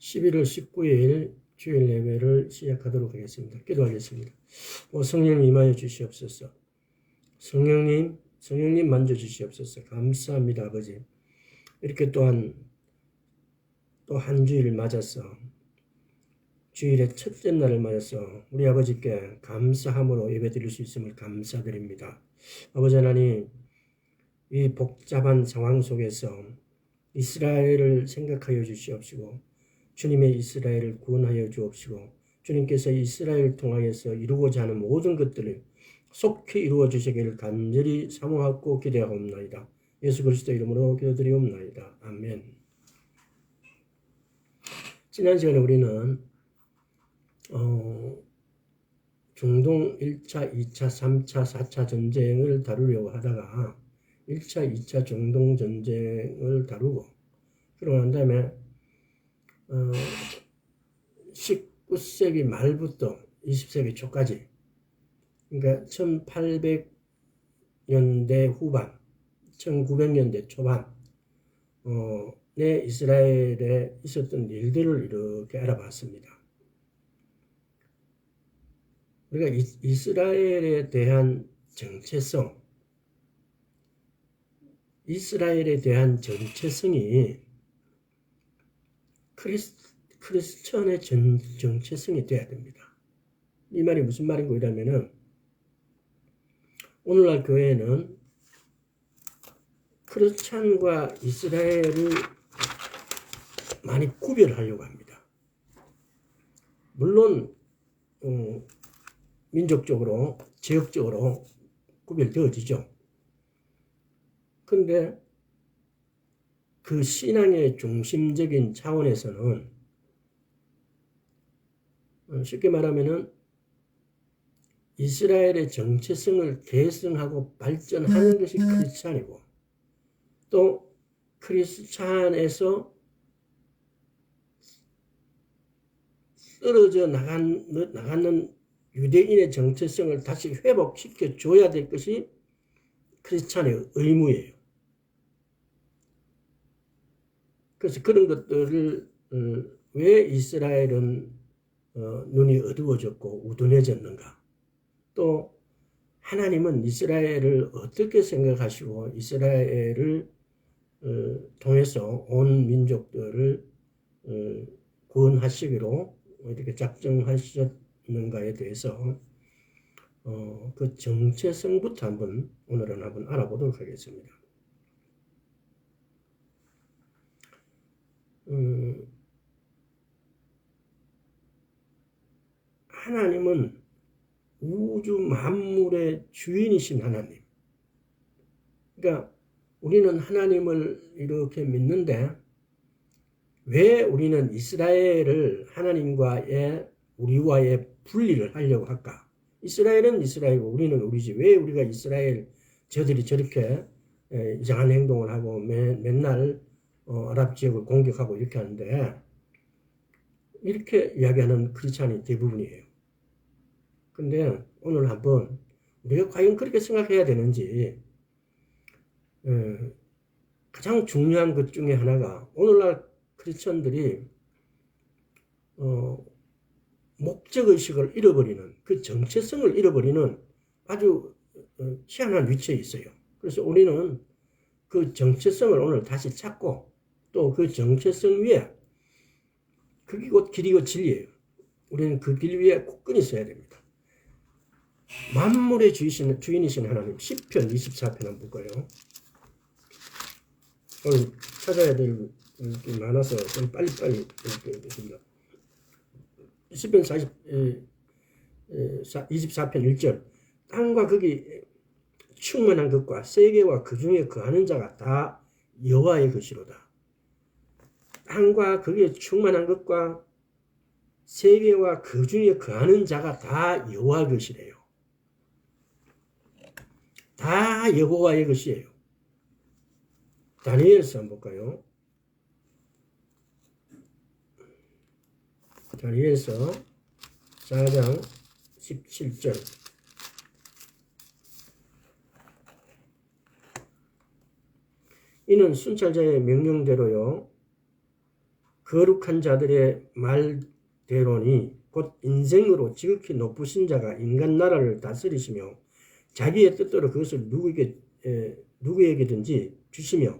11월 19일 주일 예배를 시작하도록 하겠습니다. 기도하겠습니다. 성령님 임하여 주시옵소서. 성령님 만져주시옵소서. 감사합니다, 아버지. 이렇게 또 한 주일 맞아서 주일의 첫째 날을 맞아서 우리 아버지께 감사함으로 예배드릴 수 있음을 감사드립니다. 아버지 하나님, 이 복잡한 상황 속에서 이스라엘을 생각하여 주시옵시고 주님의 이스라엘을 구원하여 주옵시고 주님께서 이스라엘을 통하여서 이루고자 하는 모든 것들을 속히 이루어 주시기를 간절히 사모하고 기대하옵나이다. 예수 그리스도 이름으로 기도드리옵나이다. 아멘. 지난 시간에 우리는 중동 1차, 2차, 3차, 4차 전쟁을 다루려고 하다가 1차, 2차 중동 전쟁을 다루고 그러고 난 다음에 19세기 말부터 20세기 초까지, 그러니까 1800년대 후반, 1900년대 초반 이스라엘에 있었던 일들을 이렇게 알아봤습니다. 우리가 이스라엘에 대한 정체성, 이스라엘에 대한 정체성이 크리스천의 정체성이 돼야 됩니다. 이 말이 무슨 말인고 이러면은 오늘날 교회는 크리스천과 이스라엘을 많이 구별하려고 합니다. 물론 민족적으로, 지역적으로 구별되어지죠. 근데 그 신앙의 중심적인 차원에서는 쉽게 말하면은 이스라엘의 정체성을 계승하고 발전하는 것이 크리스찬이고 또 크리스찬에서 떨어져 나가는 유대인의 정체성을 다시 회복시켜 줘야 될 것이 크리스찬의 의무예요. 그래서 그런 것들을 왜 이스라엘은 눈이 어두워졌고 우둔해졌는가, 또 하나님은 이스라엘을 어떻게 생각하시고 이스라엘을 통해서 온 민족들을 구원하시기로 이렇게 작정하셨는가에 대해서 그 정체성부터 오늘은 한번 알아보도록 하겠습니다. 하나님은 우주 만물의 주인이신 하나님. 그러니까 우리는 하나님을 이렇게 믿는데 왜 우리는 이스라엘을 하나님과의 우리와의 분리를 하려고 할까? 이스라엘은 이스라엘이고 우리는 우리지. 왜 우리가 저들이 저렇게 이상한 행동을 하고 맨날 아랍 지역을 공격하고 이렇게 하는데, 이렇게 이야기하는 크리스찬이 대부분이에요. 근데 오늘 한번 우리가 과연 그렇게 생각해야 되는지, 가장 중요한 것 중에 하나가 오늘날 크리스천들이 목적의식을 잃어버리는, 그 정체성을 잃어버리는 아주 희한한 위치에 있어요. 그래서 우리는 그 정체성을 오늘 다시 찾고 또 그 정체성 위에, 그게 곧 길이고 진리예요. 우리는 그 길 위에 굳건히 서야 됩니다. 만물의 주인이신 하나님, 시편 24편 한번 볼까요? 오늘 찾아야 될 게 많아서 좀 빨리빨리 읽겠습니다. 시편 24편 1절, 땅과 거기 충만한 것과 세계와 그 중에 거하는 자가 다 여호와의 것이로다. 땅과 거기에 충만한 것과 세계와 그 중에 거하는 자가 다 여호와의 것이래요. 다 여호와의 것이에요. 다니엘서 한번 볼까요? 다니엘서 4장 17절. 이는 순찰자의 명령대로요 거룩한 자들의 말대로니 곧 인생으로 지극히 높으신 자가 인간 나라를 다스리시며 자기의 뜻대로 그것을 누구에게든지 주시며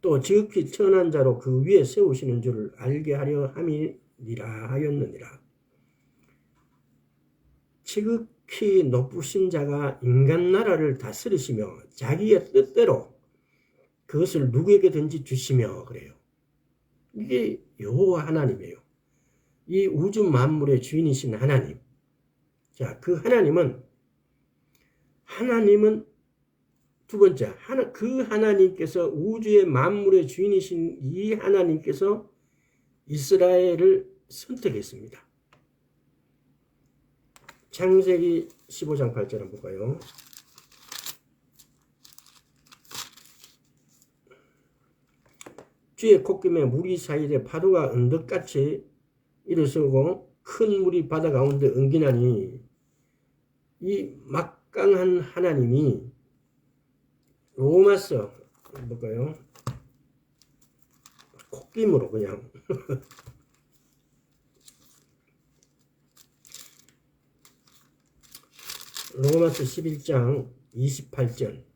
또 지극히 천한 자로 그 위에 세우시는 줄을 알게 하려 함이니라 하였느니라. 지극히 높으신 자가 인간 나라를 다스리시며 자기의 뜻대로 그것을 누구에게든지 주시며 그래요. 이게 여호와 하나님이에요. 이 우주 만물의 주인이신 하나님. 자, 그 하나님은 두 번째, 그 하나님께서 우주의 만물의 주인이신 이 하나님께서 이스라엘을 선택했습니다. 창세기 15장 8절 한번 볼까요? 주의 콧김에 물이 사이에 파도가 언덕같이 일어서고 큰 물이 바다 가운데 엉기나니 이 막강한 하나님이 로마서 볼까요? 콧김으로 그냥 로마서 11장 28절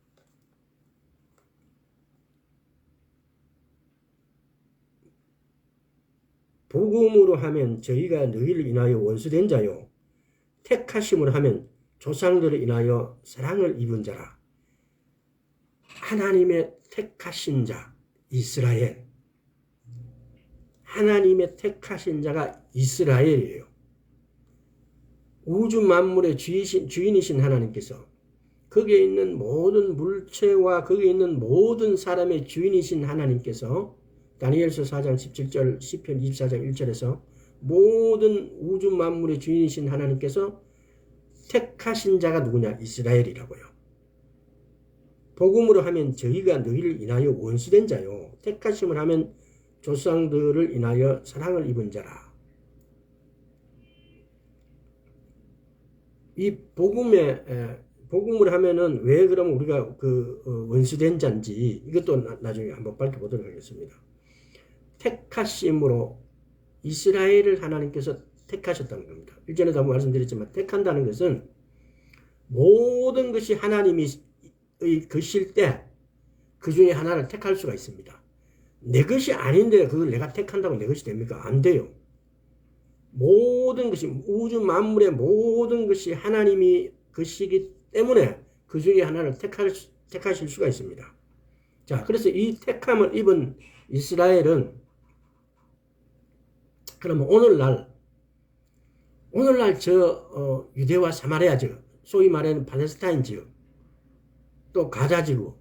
복음으로 하면 저희가 너희를 인하여 원수된 자요 택하심으로 하면 조상들을 인하여 사랑을 입은 자라. 하나님의 택하신 자 이스라엘, 하나님의 택하신 자가 이스라엘이에요. 우주 만물의 주인이신 하나님께서 거기에 있는 모든 물체와 거기에 있는 모든 사람의 주인이신 하나님께서 다니엘서 4장 17절, 시편 24장 1절에서 모든 우주 만물의 주인이신 하나님께서 택하신 자가 누구냐? 이스라엘이라고요. 복음으로 하면 저희가 너희를 인하여 원수된 자요 택하심을 하면 조상들을 인하여 사랑을 입은 자라. 이 복음을 하면은 왜 그러면 우리가 원수된 자인지 이것도 나중에 한번 밝혀보도록 하겠습니다. 택하심으로 이스라엘을 하나님께서 택하셨다는 겁니다. 일전에도 한번 말씀드렸지만 택한다는 것은 모든 것이 하나님의 것일 때 그 중에 하나를 택할 수가 있습니다. 내 것이 아닌데 그걸 내가 택한다고 내 것이 됩니까? 안 돼요. 모든 것이 우주 만물의 모든 것이 하나님이 것이기 때문에 그 중에 하나를 택하실 수가 있습니다. 자, 그래서 이 택함을 입은 이스라엘은 그러면 오늘날 저 유대와 사마리아 지역, 소위 말하는 팔레스타인 지역, 또 가자 지구,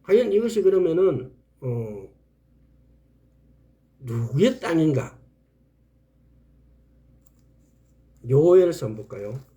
과연 이것이 그러면은 누구의 땅인가? 요엘서 한번 볼까요?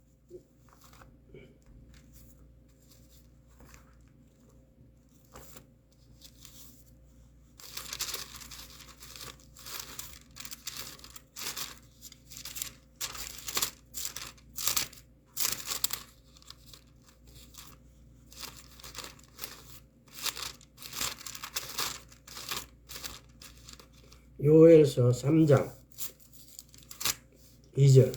요엘서 3장 2절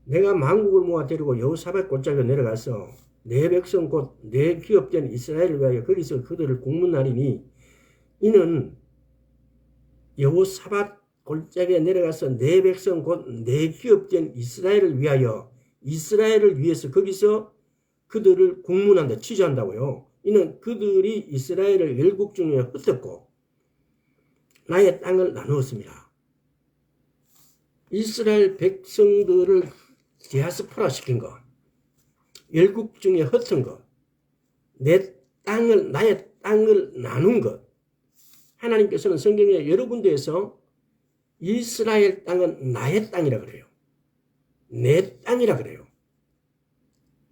내가 만국을 모아 데리고 여호사밧 골짜기로 내려가서 내 백성 곧 내 기업된 이스라엘을 위하여 거기서 그들을 국문하리니 이는 여호사밧 골짜기에 내려가서 내 백성 곧 내 기업된 이스라엘을 위해서 거기서 그들을 국문한다, 취조한다고요. 이는 그들이 이스라엘을 열국 중에 흩었고 나의 땅을 나누었습니다. 이스라엘 백성들을 디아스포라 시킨 것, 열국 중에 흩은 것, 나의 땅을 나눈 것. 하나님께서는 성경에 여러 군데에서 이스라엘 땅은 나의 땅이라 그래요. 내 땅이라 그래요.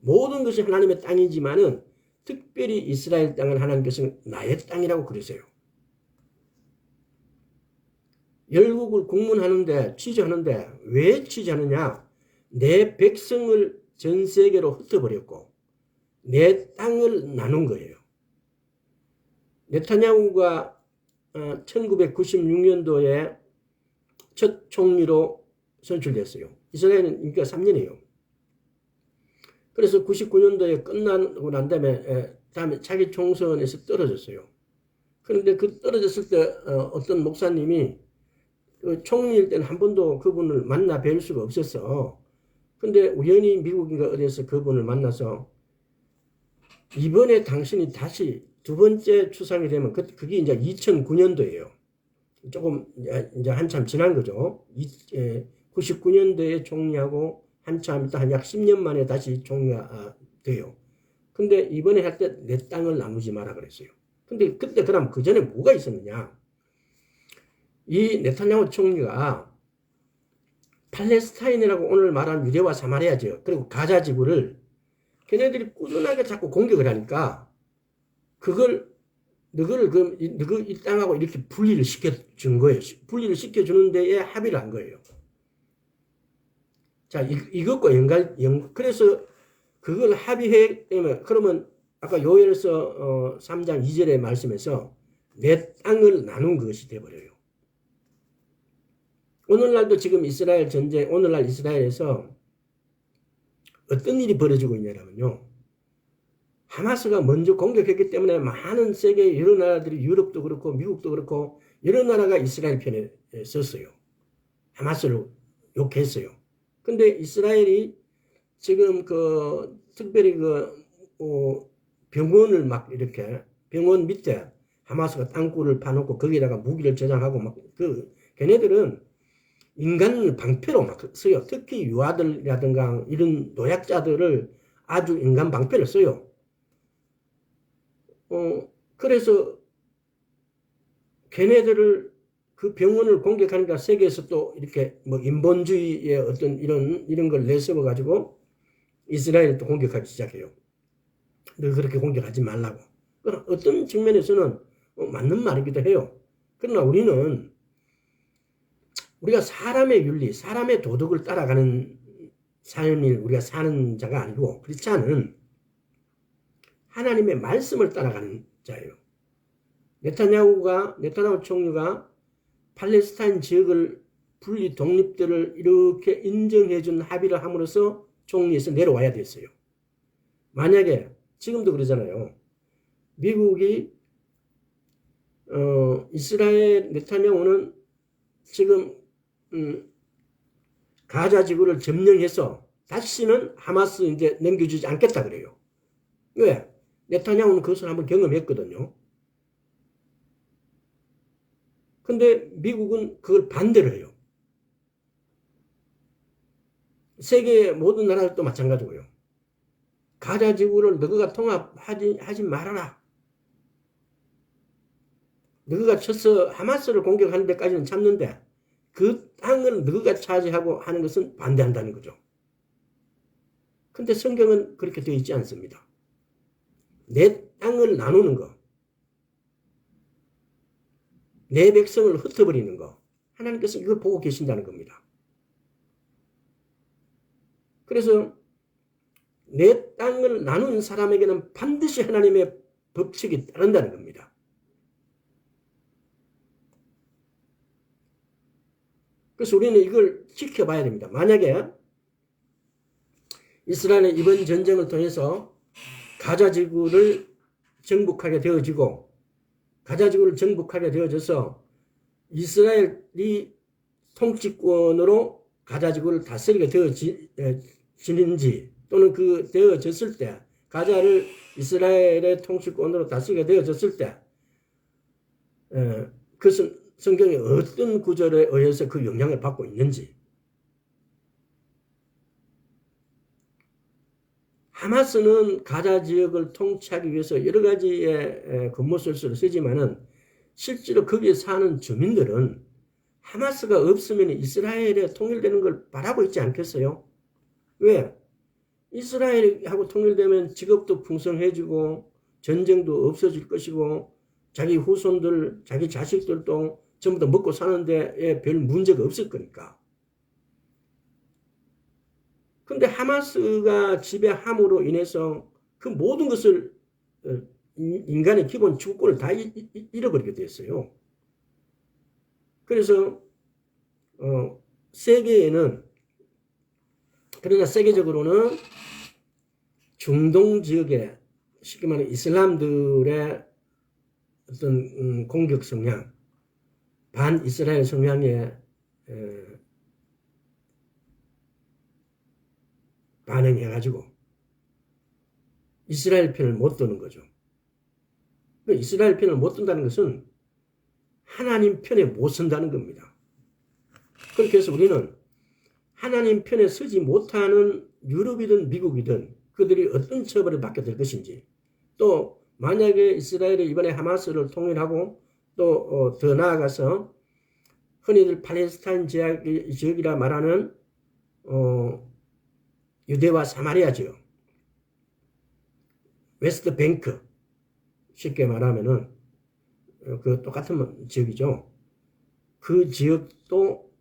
모든 것이 하나님의 땅이지만은 특별히 이스라엘 땅은 하나님께서는 나의 땅이라고 그러세요. 열국을 국문하는데 취조하는데 왜 취조하느냐? 내 백성을 전 세계로 흩어버렸고 내 땅을 나눈 거예요. 네타냐후가 1996년도에 첫 총리로 선출됐어요. 이스라엘은 인기가 3년이에요. 그래서 99년도에 끝나고 난 다음에 자기 총선에서 떨어졌어요. 그런데 그 떨어졌을 때 어떤 목사님이 그 총리일 때는 한 번도 그분을 만나 뵐 수가 없었어. 근데 우연히 미국인가 어디에서 그분을 만나서 이번에 당신이 다시 두 번째 추상이 되면 그게 이제 2009년도예요. 조금 이제 한참 지난 거죠. 99년도에 총리하고 한참 있다 한 약 10년 만에 다시 총리가 돼요. 근데 이번에 할 때 내 땅을 나누지 마라 그랬어요. 근데 그때 그럼 그 전에 뭐가 있었느냐? 이 네타냐후 총리가 팔레스타인이라고 오늘 말한 유대와 사마리아 지역 그리고 가자 지구를 걔네들이 꾸준하게 자꾸 공격을 하니까 그걸 너희 이 땅하고 이렇게 분리를 시켜준 거예요. 분리를 시켜주는 데에 합의를 한 거예요. 자, 이것과 그래서 그걸 합의해, 그러면 아까 요엘서 3장 2절의 말씀에서 내 땅을 나눈 것이 돼버려요. 오늘날도 지금 이스라엘 전쟁, 오늘날 이스라엘에서 어떤 일이 벌어지고 있냐면요. 하마스가 먼저 공격했기 때문에 많은 세계 여러 나라들이 유럽도 그렇고 미국도 그렇고 여러 나라가 이스라엘 편에 섰어요. 하마스를 욕했어요. 근데 이스라엘이 지금 특별히 병원을 막 이렇게 병원 밑에 하마스가 땅굴을 파놓고 거기다가 무기를 저장하고 막 걔네들은 인간을 방패로 막 써요. 특히 유아들이라든가 이런 노약자들을 아주 인간 방패를 써요. 그래서 걔네들을 그 병원을 공격하니까 세계에서 또 이렇게 뭐 인본주의의 어떤 이런 걸 내세워 가지고 이스라엘을 또 공격하기 시작해요. 너 그렇게 공격하지 말라고. 어떤 측면에서는 맞는 말이기도 해요. 그러나 우리가 사람의 윤리, 사람의 도덕을 따라가는 삶을 우리가 사는 자가 아니고 그렇지 않은 하나님의 말씀을 따라가는 자예요. 네타냐후 총리가 팔레스타인 지역을 분리 독립들을 이렇게 인정해준 합의를 함으로써 총리에서 내려와야 됐어요. 만약에 지금도 그러잖아요. 미국이 이스라엘 네타냐후는 지금 가자 지구를 점령해서 다시는 하마스 이제 넘겨주지 않겠다 그래요. 왜? 네타냐후는 그것을 한번 경험했거든요. 근데 미국은 그걸 반대로 해요. 세계의 모든 나라들도 마찬가지고요. 가자 지구를 너희가 통합하지 말아라. 너희가 쳐서 하마스를 공격하는 데까지는 참는데 그 땅을 너희가 차지하고 하는 것은 반대한다는 거죠. 근데 성경은 그렇게 되어 있지 않습니다. 내 땅을 나누는 거, 내 백성을 흩어버리는 거, 하나님께서 이걸 보고 계신다는 겁니다. 그래서 내 땅을 나눈 사람에게는 반드시 하나님의 법칙이 따른다는 겁니다. 그래서 우리는 이걸 지켜봐야 됩니다. 만약에 이스라엘의 이번 전쟁을 통해서 가자 지구를 정복하게 되어지고 가자 지구를 정복하게 되어져서 이스라엘이 통치권으로 가자 지구를 다스리게 되어지는지 또는 되어졌을 때 가자를 이스라엘의 통치권으로 다스리게 되어졌을 때 그것은 성경의 어떤 구절에 의해서 그 영향을 받고 있는지 하마스는 가자 지역을 통치하기 위해서 여러 가지의 권모술수를 쓰지만은 실제로 거기에 사는 주민들은 하마스가 없으면 이스라엘에 통일되는 걸 바라고 있지 않겠어요? 왜? 이스라엘하고 통일되면 직업도 풍성해지고 전쟁도 없어질 것이고 자기 후손들, 자기 자식들도 전부 다 먹고 사는데 별 문제가 없을 거니까. 근데 하마스가 지배함으로 인해서 그 모든 것을 인간의 기본 주권을 다 잃어버리게 됐어요. 그래서 세계에는, 그러나 세계적으로는 중동 지역에 쉽게 말하면 이슬람들의 어떤 공격 성향, 반 이스라엘 성향에 반응해가지고 이스라엘 편을 못 드는 거죠. 이스라엘 편을 못 든다는 것은 하나님 편에 못 선다는 겁니다. 그렇게 해서 우리는 하나님 편에 서지 못하는 유럽이든 미국이든 그들이 어떤 처벌을 받게 될 것인지, 또 만약에 이스라엘이 이번에 하마스를 통일하고 또 더 나아가서 흔히들 팔레스타인 지역이라 말하는 유대와 사마리아 지역, 웨스트 뱅크, 쉽게 말하면은 그 똑같은 지역이죠. 그 지역도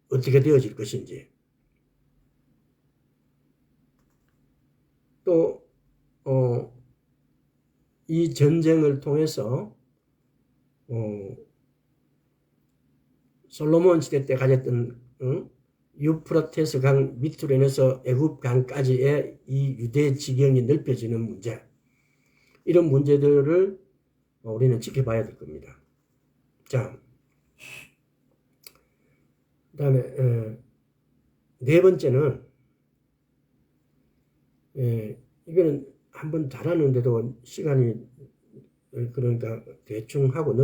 어떻게 되어질 것인지, 또 이 전쟁을 통해서 솔로몬 시대 때 가졌던 유프라테스 강 밑으로 인해서 애굽 강까지의 이 유대 지경이 넓혀지는 문제, 이런 문제들을 우리는 지켜봐야 될 겁니다. 자, 그 다음에 네 번째는 이거는 한번 다뤘는데도 시간이, 그러니까 대충 하고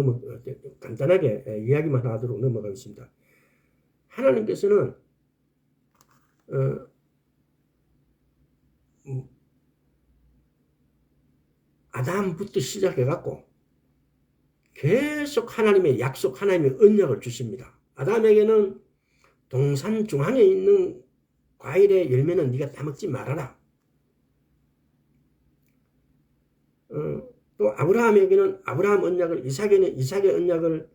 간단하게 이야기만 하도록 넘어가겠습니다. 하나님께서는 아담부터 시작해갖고 계속 하나님의 약속, 하나님의 언약을 주십니다. 아담에게는 동산 중앙에 있는 과일의 열매는 네가 따먹지 말아라. 또 아브라함에게는 아브라함 언약을, 이삭에는 이삭의 언약을,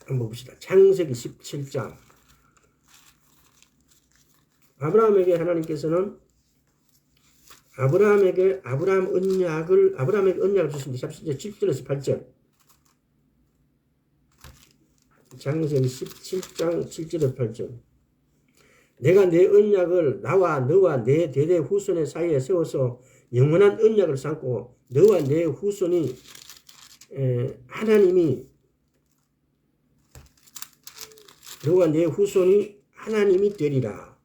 한번 봅시다. 창세기 17장. 아브라함에게 하나님께서는 아브라함에게 언약을 주십니다. 7절에서 8절. 창세기 17장 7절에서 8절. 내가 내 언약을 나와 너와 내 대대 후손의 사이에 세워서 영원한 언약을 삼고 너와 내 후손이 하나님이 되리라.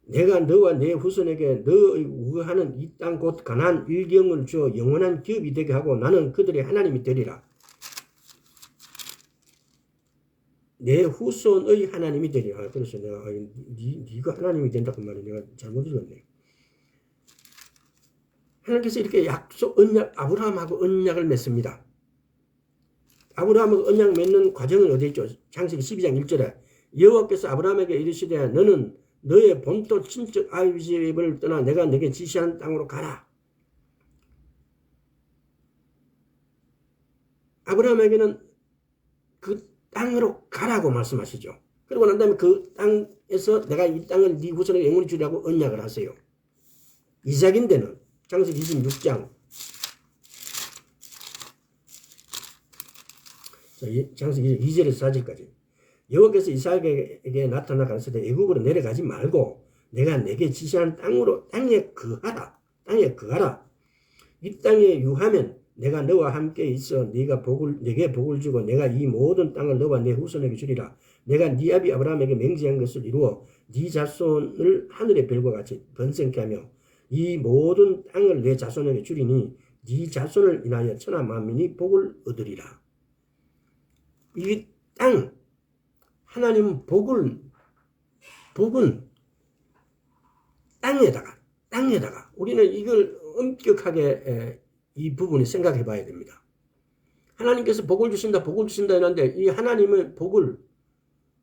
내가 너와 내 후손에게 너의 우거하는 이 땅 곧 가나안 일경을 주어 영원한 기업이 되게 하고 나는 그들의 하나님이 되리라. 내 후손의 하나님이 되리라. 그래서 내가 네가 하나님이 된다고 말해 내가 잘못 읽었네. 하나님께서 이렇게 언약, 아브라함하고 언약을 맺습니다. 아브라함하고 언약 맺는 과정은 어디 있죠? 창세기 12장 1절에 여호와께서 아브라함에게 이르시되 너는 너의 본토 친척 아비집을 떠나 내가 네게 지시한 땅으로 가라. 아브라함에게는 그 땅으로 가라고 말씀하시죠. 그리고 난 다음에 그 땅에서 내가 이 땅을 네 후손에게 영원히 주리라고 언약을 하세요. 이삭인데는 창세기 26장 창세기 2절에서 4절까지 여호와께서 이삭에게 나타나 가르치되 애굽으로 내려가지 말고 내가 내게 지시한 땅에 거하라. 이 땅에 유하면 내가 너와 함께 있어 내게 복을 주고 내가 이 모든 땅을 너와 내 후손에게 주리라. 내가 네 아비 아브라함에게 맹세한 것을 이루어 네 자손을 하늘의 별과 같이 번성케 하며 이 모든 땅을 내 자손에게 주리니 네 자손을 인하여 천하 만민이 복을 얻으리라. 이 땅, 하나님은 복은 땅에다가 우리는 이걸 엄격하게 이 부분을 생각해 봐야 됩니다. 하나님께서 복을 주신다 이런데 이 하나님의 복을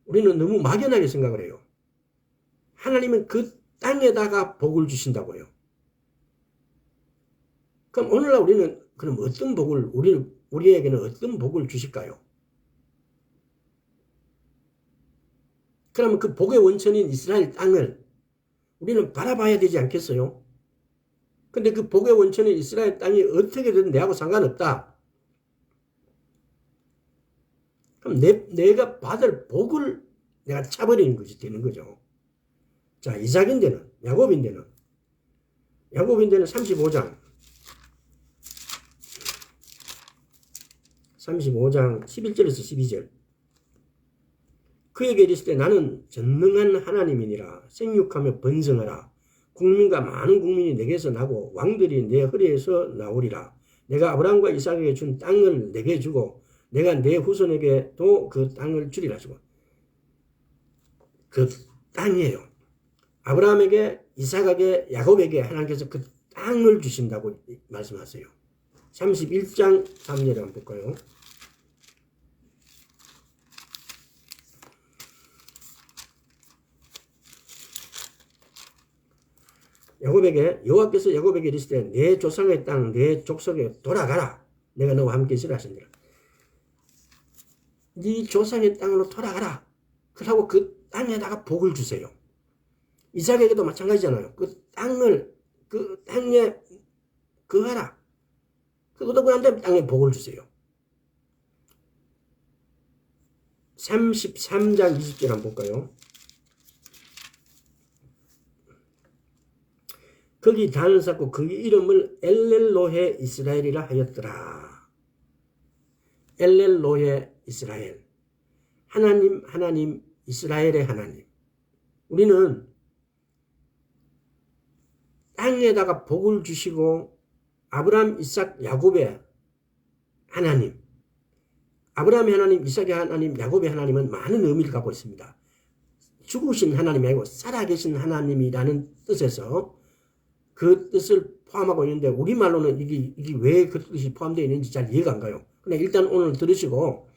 우리는 너무 막연하게 생각을 해요. 하나님은 그 땅에다가 복을 주신다고요. 그럼 오늘날 우리는 그럼 어떤 복을 우리에게는 어떤 복을 주실까요? 그러면 그 복의 원천인 이스라엘 땅을 우리는 바라봐야 되지 않겠어요? 근데 그 복의 원천인 이스라엘 땅이 어떻게 되든 내하고 상관없다. 그럼 내가 받을 복을 내가 차버리는 것이 되는 거죠. 자, 이삭인데는, 야곱인데는 35장 11절에서 12절. 그에게 이르시되 나는 전능한 하나님이니라. 생육하며 번성하라. 국민과 많은 국민이 내게서 나고 왕들이 내 허리에서 나오리라. 내가 아브라함과 이삭에게 준 땅을 내게 주고 내가 내 후손에게도 그 땅을 주리라. 주고 그 땅이에요. 아브라함에게, 이삭에게, 야곱에게 하나님께서 그 땅을 주신다고 말씀하세요. 31장 3절에 한번 볼까요? 여호와께서 야곱에게 이르시되 내 조상의 땅 내 족속에 돌아가라. 내가 너와 함께 있으라 하시니라. 네 조상의 땅으로 돌아가라. 그러고 그 땅에다가 복을 주세요. 이삭에게도 마찬가지잖아요. 그 땅에 거하라. 그것도 그 다음에 땅에 복을 주세요. 33장 20절 한번 볼까요? 거기 단을 쌓고 그 이름을 엘렐로헤 이스라엘이라 하였더라. 엘렐로헤 이스라엘. 하나님, 이스라엘의 하나님. 우리는 땅에다가 복을 주시고 아브라함, 이삭, 야곱의 하나님, 아브라함의 하나님, 이삭의 하나님, 야곱의 하나님은 많은 의미를 갖고 있습니다. 죽으신 하나님이 아니고 살아계신 하나님이라는 뜻에서 그 뜻을 포함하고 있는데 우리말로는 이게 왜 그 뜻이 포함되어 있는지 잘 이해가 안 가요. 그냥 일단 오늘 들으시고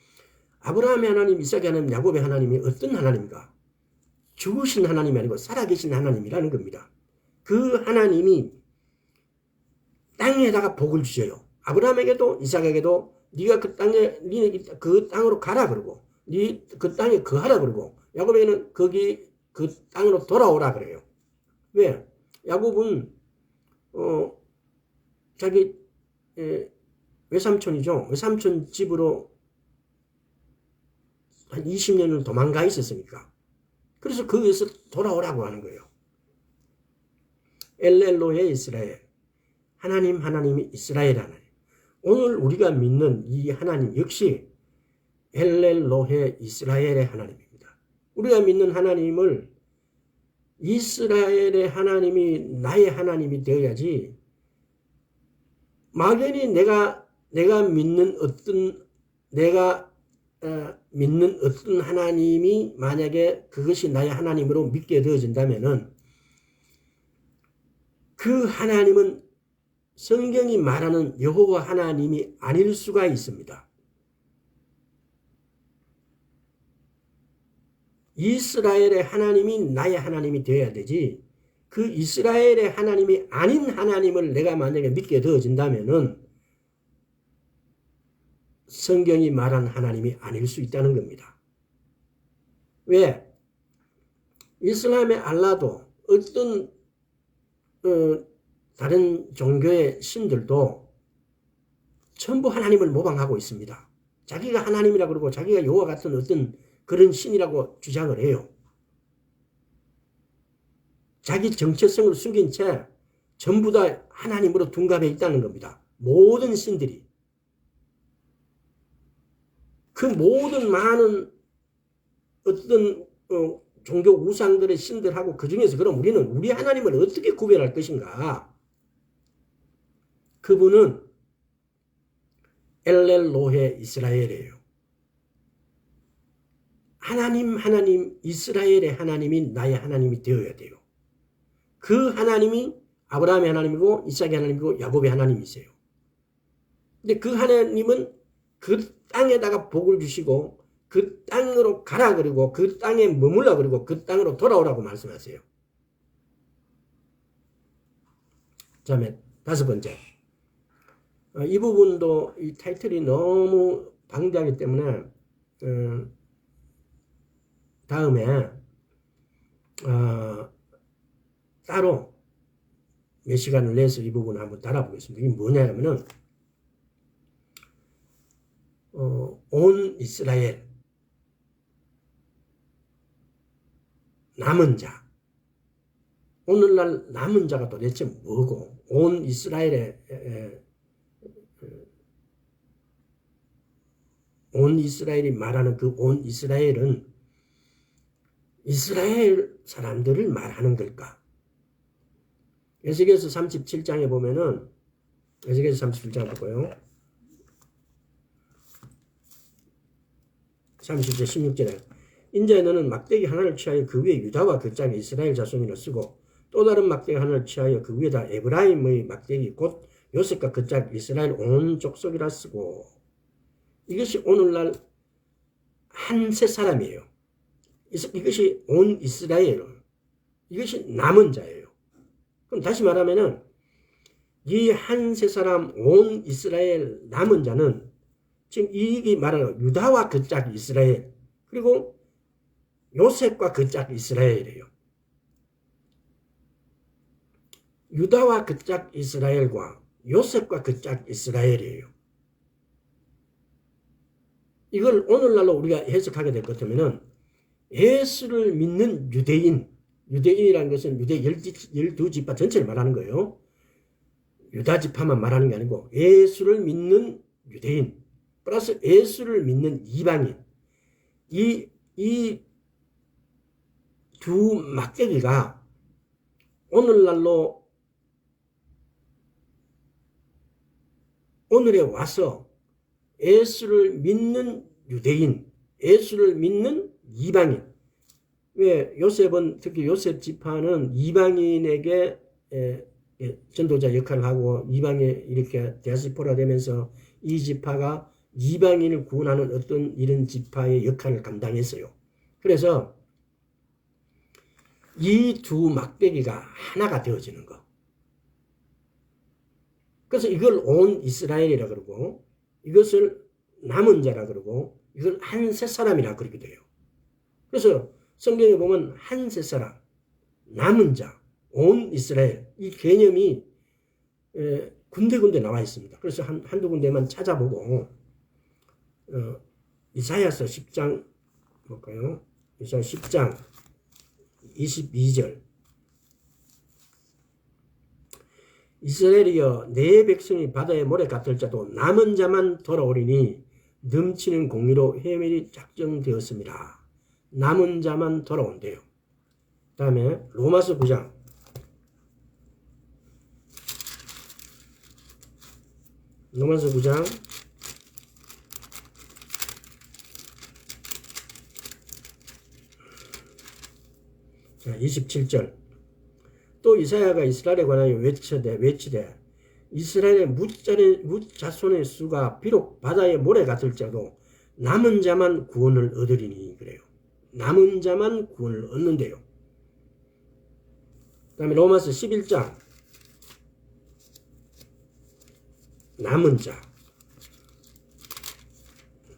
아브라함의 하나님, 이삭의 하나님, 야곱의 하나님이 어떤 하나님인가? 죽으신 하나님이 아니고 살아계신 하나님이라는 겁니다. 그 하나님이 땅에다가 복을 주셔요. 아브라함에게도 이삭에게도 네가 그 땅으로 가라 그러고 네 그 땅에 거하라 그러고 야곱에게는 거기 그 땅으로 돌아오라 그래요. 왜? 야곱은 자기 외삼촌이죠. 외삼촌 집으로 한 20년을 도망가 있었으니까. 그래서 거기에서 돌아오라고 하는 거예요. 엘렐로헤 이스라엘. 하나님이 이스라엘 하나님. 오늘 우리가 믿는 이 하나님 역시 엘렐로헤 이스라엘의 하나님입니다. 우리가 믿는 하나님을 이스라엘의 하나님이 나의 하나님이 되어야지 막연히 내가 믿는 어떤 하나님이 만약에 그것이 나의 하나님으로 믿게 되어진다면은 그 하나님은 성경이 말하는 여호와 하나님이 아닐 수가 있습니다. 이스라엘의 하나님이 나의 하나님이 되어야 되지 그 이스라엘의 하나님이 아닌 하나님을 내가 만약에 믿게 되어진다면은 성경이 말한 하나님이 아닐 수 있다는 겁니다. 왜? 이슬람의 알라도 어떤 다른 종교의 신들도 전부 하나님을 모방하고 있습니다. 자기가 하나님이라 그러고 자기가 여호와 같은 어떤 그런 신이라고 주장을 해요. 자기 정체성을 숨긴 채 전부 다 하나님으로 둔갑해 있다는 겁니다. 모든 신들이. 그 모든 많은 어떤 종교 우상들의 신들하고 그 중에서 그럼 우리는 우리 하나님을 어떻게 구별할 것인가? 그분은 엘렐로헤 이스라엘이에요. 하나님 이스라엘의 하나님이 나의 하나님이 되어야 돼요. 그 하나님이 아브라함의 하나님이고 이삭의 하나님이고 야곱의 하나님이세요. 근데 그 하나님은 그 땅에다가 복을 주시고 그 땅으로 가라 그러고 그 땅에 머물라 그러고 그 땅으로 돌아오라고 말씀하세요. 다음에 5번째. 이 부분도 이 타이틀이 너무 방대하기 때문에 다음에 따로 몇 시간을 내서 이 부분을 한번 달아보겠습니다. 이게 뭐냐면은 온 이스라엘 남은 자. 오늘날 남은 자가 도대체 뭐고, 온 이스라엘의 온 이스라엘이 말하는 그 온 이스라엘은 이스라엘 사람들을 말하는 걸까? 에스겔서 37장에 보면은, 에스겔서 37장 볼까요? 30절 16절에 인자에 너는 막대기 하나를 취하여 그 위에 유다와 그 짝에 이스라엘 자손이라 쓰고 또 다른 막대기 하나를 취하여 그 위에다 에브라임의 막대기 곧 요셉과 그 짝 이스라엘 온 족속이라 쓰고. 이것이 오늘날 한 세 사람이에요. 이것이 온 이스라엘, 이것이 남은 자예요. 그럼 다시 말하면은 이 한 세 사람 온 이스라엘 남은 자는 지금 이게 말하는 유다와 그 짝 이스라엘, 그리고 요셉과 그 짝 이스라엘이에요. 유다와 그 짝 이스라엘과 요셉과 그 짝 이스라엘이에요. 이걸 오늘날로 우리가 해석하게 될 것 같으면은 예수를 믿는 유대인이라는 것은 유대 12지파 전체를 말하는 거예요. 유다 지파만 말하는 게 아니고 예수를 믿는 유대인 플러스 예수를 믿는 이방인, 이 두 막대기가 오늘날로 오늘에 와서 예수를 믿는 유대인, 예수를 믿는 이방인. 왜 요셉은, 특히 요셉 지파는 이방인에게 전도자 역할을 하고 이방에 이렇게 디아스포라 되면서 이 지파가 이방인을 구원하는 어떤 이런 지파의 역할을 감당했어요. 그래서 이 두 막대기가 하나가 되어지는 거. 그래서 이걸 온 이스라엘이라 그러고 이것을 남은 자라 그러고 이걸 한 세 사람이라 그러게 돼요. 그래서 성경에 보면 한 세 사람, 남은 자, 온 이스라엘 이 개념이 군데군데 나와 있습니다. 그래서 한두 군데만 찾아보고 이사야서 10장 볼까요? 이사야 10장 22절 이스라엘이여 내 백성이 바다의 모래 같을 자도 남은 자만 돌아오리니 넘치는 공의로 해밀이 작정되었습니다. 남은 자만 돌아온대요. 그 다음에 로마서 9장 로마서 9장 27절 또 이사야가 이스라엘에 관하여 외치되 이스라엘의 뭇자손의 수가 비록 바다의 모래 같을지라도 남은 자만 구원을 얻으리니 그래요. 남은 자만 구원을 얻는데요. 그 다음에 로마서 11장 남은 자.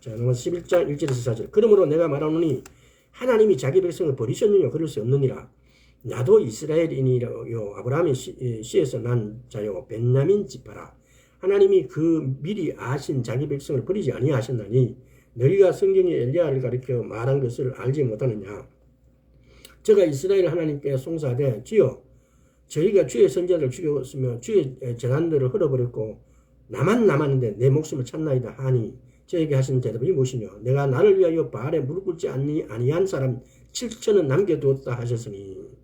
자, 로마서 11장 1절에서 4절 그러므로 내가 말하노니 하나님이 자기 백성을 버리셨느냐 그럴 수 없느니라. 나도 이스라엘인이요 아브라함의 씨에서 난 자요 벤야민 지파라. 하나님이 그 미리 아신 자기 백성을 버리지 아니하셨나니 너희가 성경에 엘리야를 가리켜 말한 것을 알지 못하느냐. 저가 이스라엘 하나님께 송사하되 주여 저희가 주의 선자를 죽였으며 주의 재난들을 흘려버렸고 나만 남았는데 내 목숨을 찾나이다 하니 저에게 하신 대답이 무엇이냐. 내가 나를 위하여 바알에 무릎 꿇지 아니한 사람 7천은 남겨두었다 하셨으니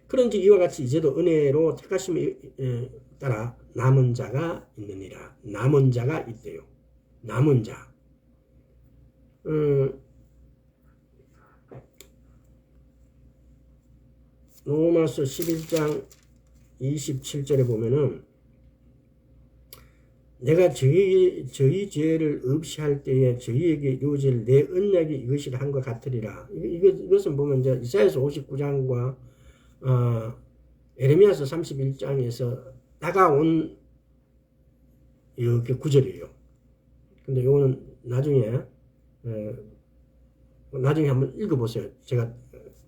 그런지 이와 같이 이제도 은혜로 택하심에 따라 남은 자가 있느니라. 남은 자가 있대요. 남은 자. 로마서 11장 27절에 보면은 내가 저희 죄를 없이 할 때에 저희에게 이루어질 내 언약이 이것이라 한 것 같으리라. 이것은 보면 이제 이사야서 59장과 에레미야서 31장에서 다가온 이렇게 구절이에요. 근데 이거는 나중에 한번 읽어보세요. 제가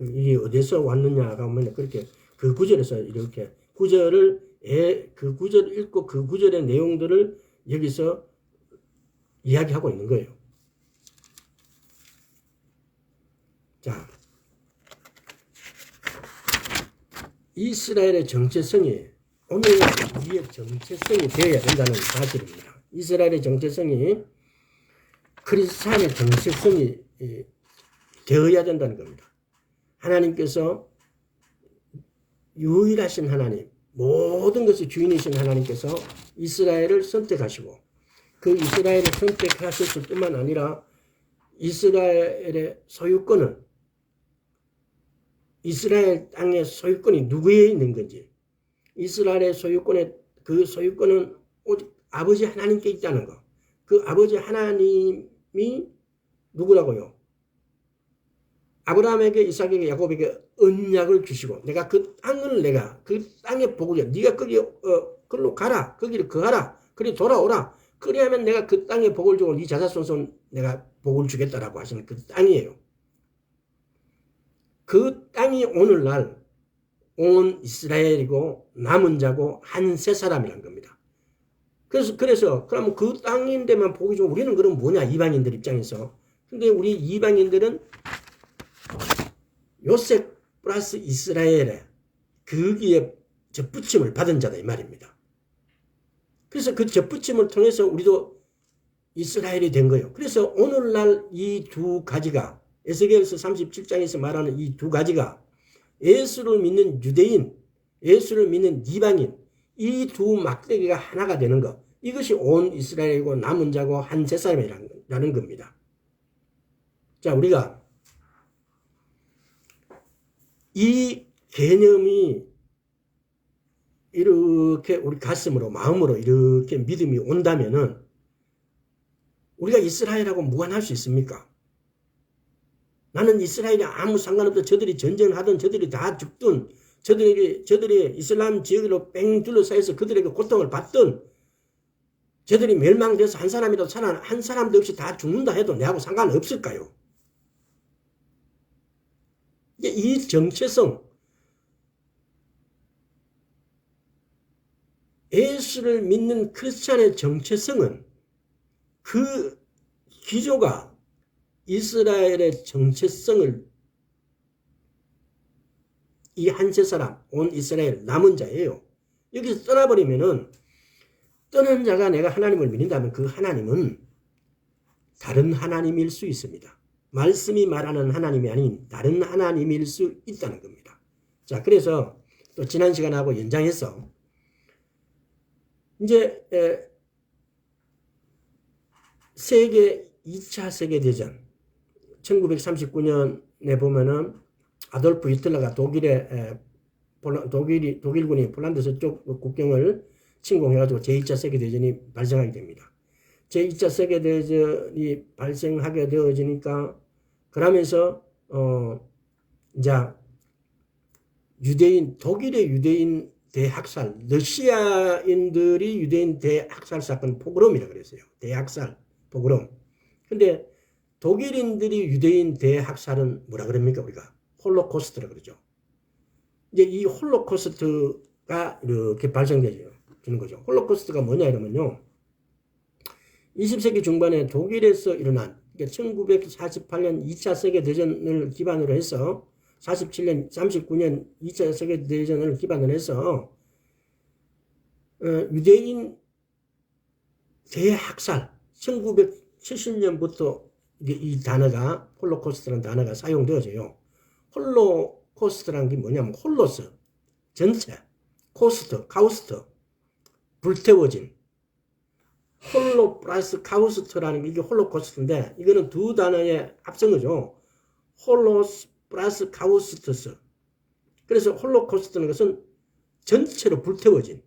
이게 어디서 왔느냐가 보면 그렇게 그 구절에서 이렇게 그 구절을 읽고 그 구절의 내용들을 여기서 이야기하고 있는 거예요. 자, 이스라엘의 정체성이 오늘 우리의 정체성이 되어야 된다는 사실입니다. 이스라엘의 정체성이 크리스찬의 정체성이 되어야 된다는 겁니다. 하나님께서 유일하신 하나님, 모든 것의 주인이신 하나님께서 이스라엘을 선택하시고 그 이스라엘을 선택하셨을 뿐만 아니라 이스라엘의 소유권은 이스라엘 땅의 소유권이 누구에 있는 건지 이스라엘의 그 소유권은 오직 아버지 하나님께 있다는 거. 그 아버지 하나님이 누구라고요? 아브라함에게 이삭에게 야곱에게 언약을 주시고 내가 그 땅을 그 땅의 복을 네가 거기로 가라. 거기를 거하라. 그리 돌아오라. 그리하면 내가 그 땅에 복을 주고 네 자손손 내가 복을 주겠다라고 하시는 그 땅이에요. 그 땅이 오늘날 온 이스라엘이고 남은 자고 한 세 사람이란 겁니다. 그래서 그러면 그 땅인데만 복이 주고 우리는 그럼 뭐냐 이방인들 입장에서. 근데 우리 이방인들은 요셉 플러스 이스라엘의 거기에 접붙임을 받은 자다 이 말입니다. 그래서 그 접붙임을 통해서 우리도 이스라엘이 된 거예요. 그래서 오늘날 이 두 가지가 에스겔서 37장에서 말하는 이 두 가지가 예수를 믿는 유대인, 예수를 믿는 이방인 이 두 막대기가 하나가 되는 것. 이것이 온 이스라엘이고 남은 자고 한 세 사람이라는 겁니다. 자, 우리가 이 개념이 이렇게 우리 가슴으로 마음으로 이렇게 믿음이 온다면은 우리가 이스라엘하고 무관할 수 있습니까? 나는 이스라엘이 아무 상관없다. 저들이 전쟁하든 저들이 다 죽든 저들이 이슬람 지역으로 뺑 둘러싸여서 그들에게 고통을 받든 저들이 멸망돼서 한 사람이라도 한 사람도 없이 다 죽는다 해도 내하고 상관없을까요? 이 정체성, 예수를 믿는 크리스찬의 정체성은 그 기조가 이스라엘의 정체성을 이 한 세 사람, 온 이스라엘 남은 자예요. 여기서 떠나버리면은 떠난 자가 내가 하나님을 믿는다면 그 하나님은 다른 하나님일 수 있습니다. 말씀이 말하는 하나님이 아닌 다른 하나님일 수 있다는 겁니다. 자, 그래서 또 지난 시간하고 연장해서 이제 2차 세계대전 1939년에 보면은 아돌프 히틀러가 독일군이 폴란드 서쪽 국경을 침공해가지고 제2차 세계대전이 발생하게 됩니다. 제2차 세계대전이 발생하게 되어지니까 그러면서 이제 독일의 유대인 대학살, 러시아인들이 유대인 대학살 사건 포그롬이라고 그랬어요. 대학살, 포그롬. 근데 독일인들이 유대인 대학살은 뭐라 그럽니까, 우리가? 홀로코스트라 그러죠. 이제 이 홀로코스트가 이렇게 발생되는 거죠. 홀로코스트가 뭐냐 이러면요. 20세기 중반에 독일에서 일어난 1948년 2차 세계대전을 기반으로 해서 39년 2차 세계대전을 기반으로 해서 유대인 대학살 1970년부터 이 단어가 홀로코스트라는 단어가 사용되어져요. 홀로코스트라는 게 뭐냐면 홀로스 전체, 코스트, 카우스트 불태워진 홀로 플러스 카우스트라는 게 이게 홀로코스트인데 이거는 두 단어의 합성어죠. 홀로스 플러스 카우스트스. 그래서 홀로코스트는 것은 전체로 불태워진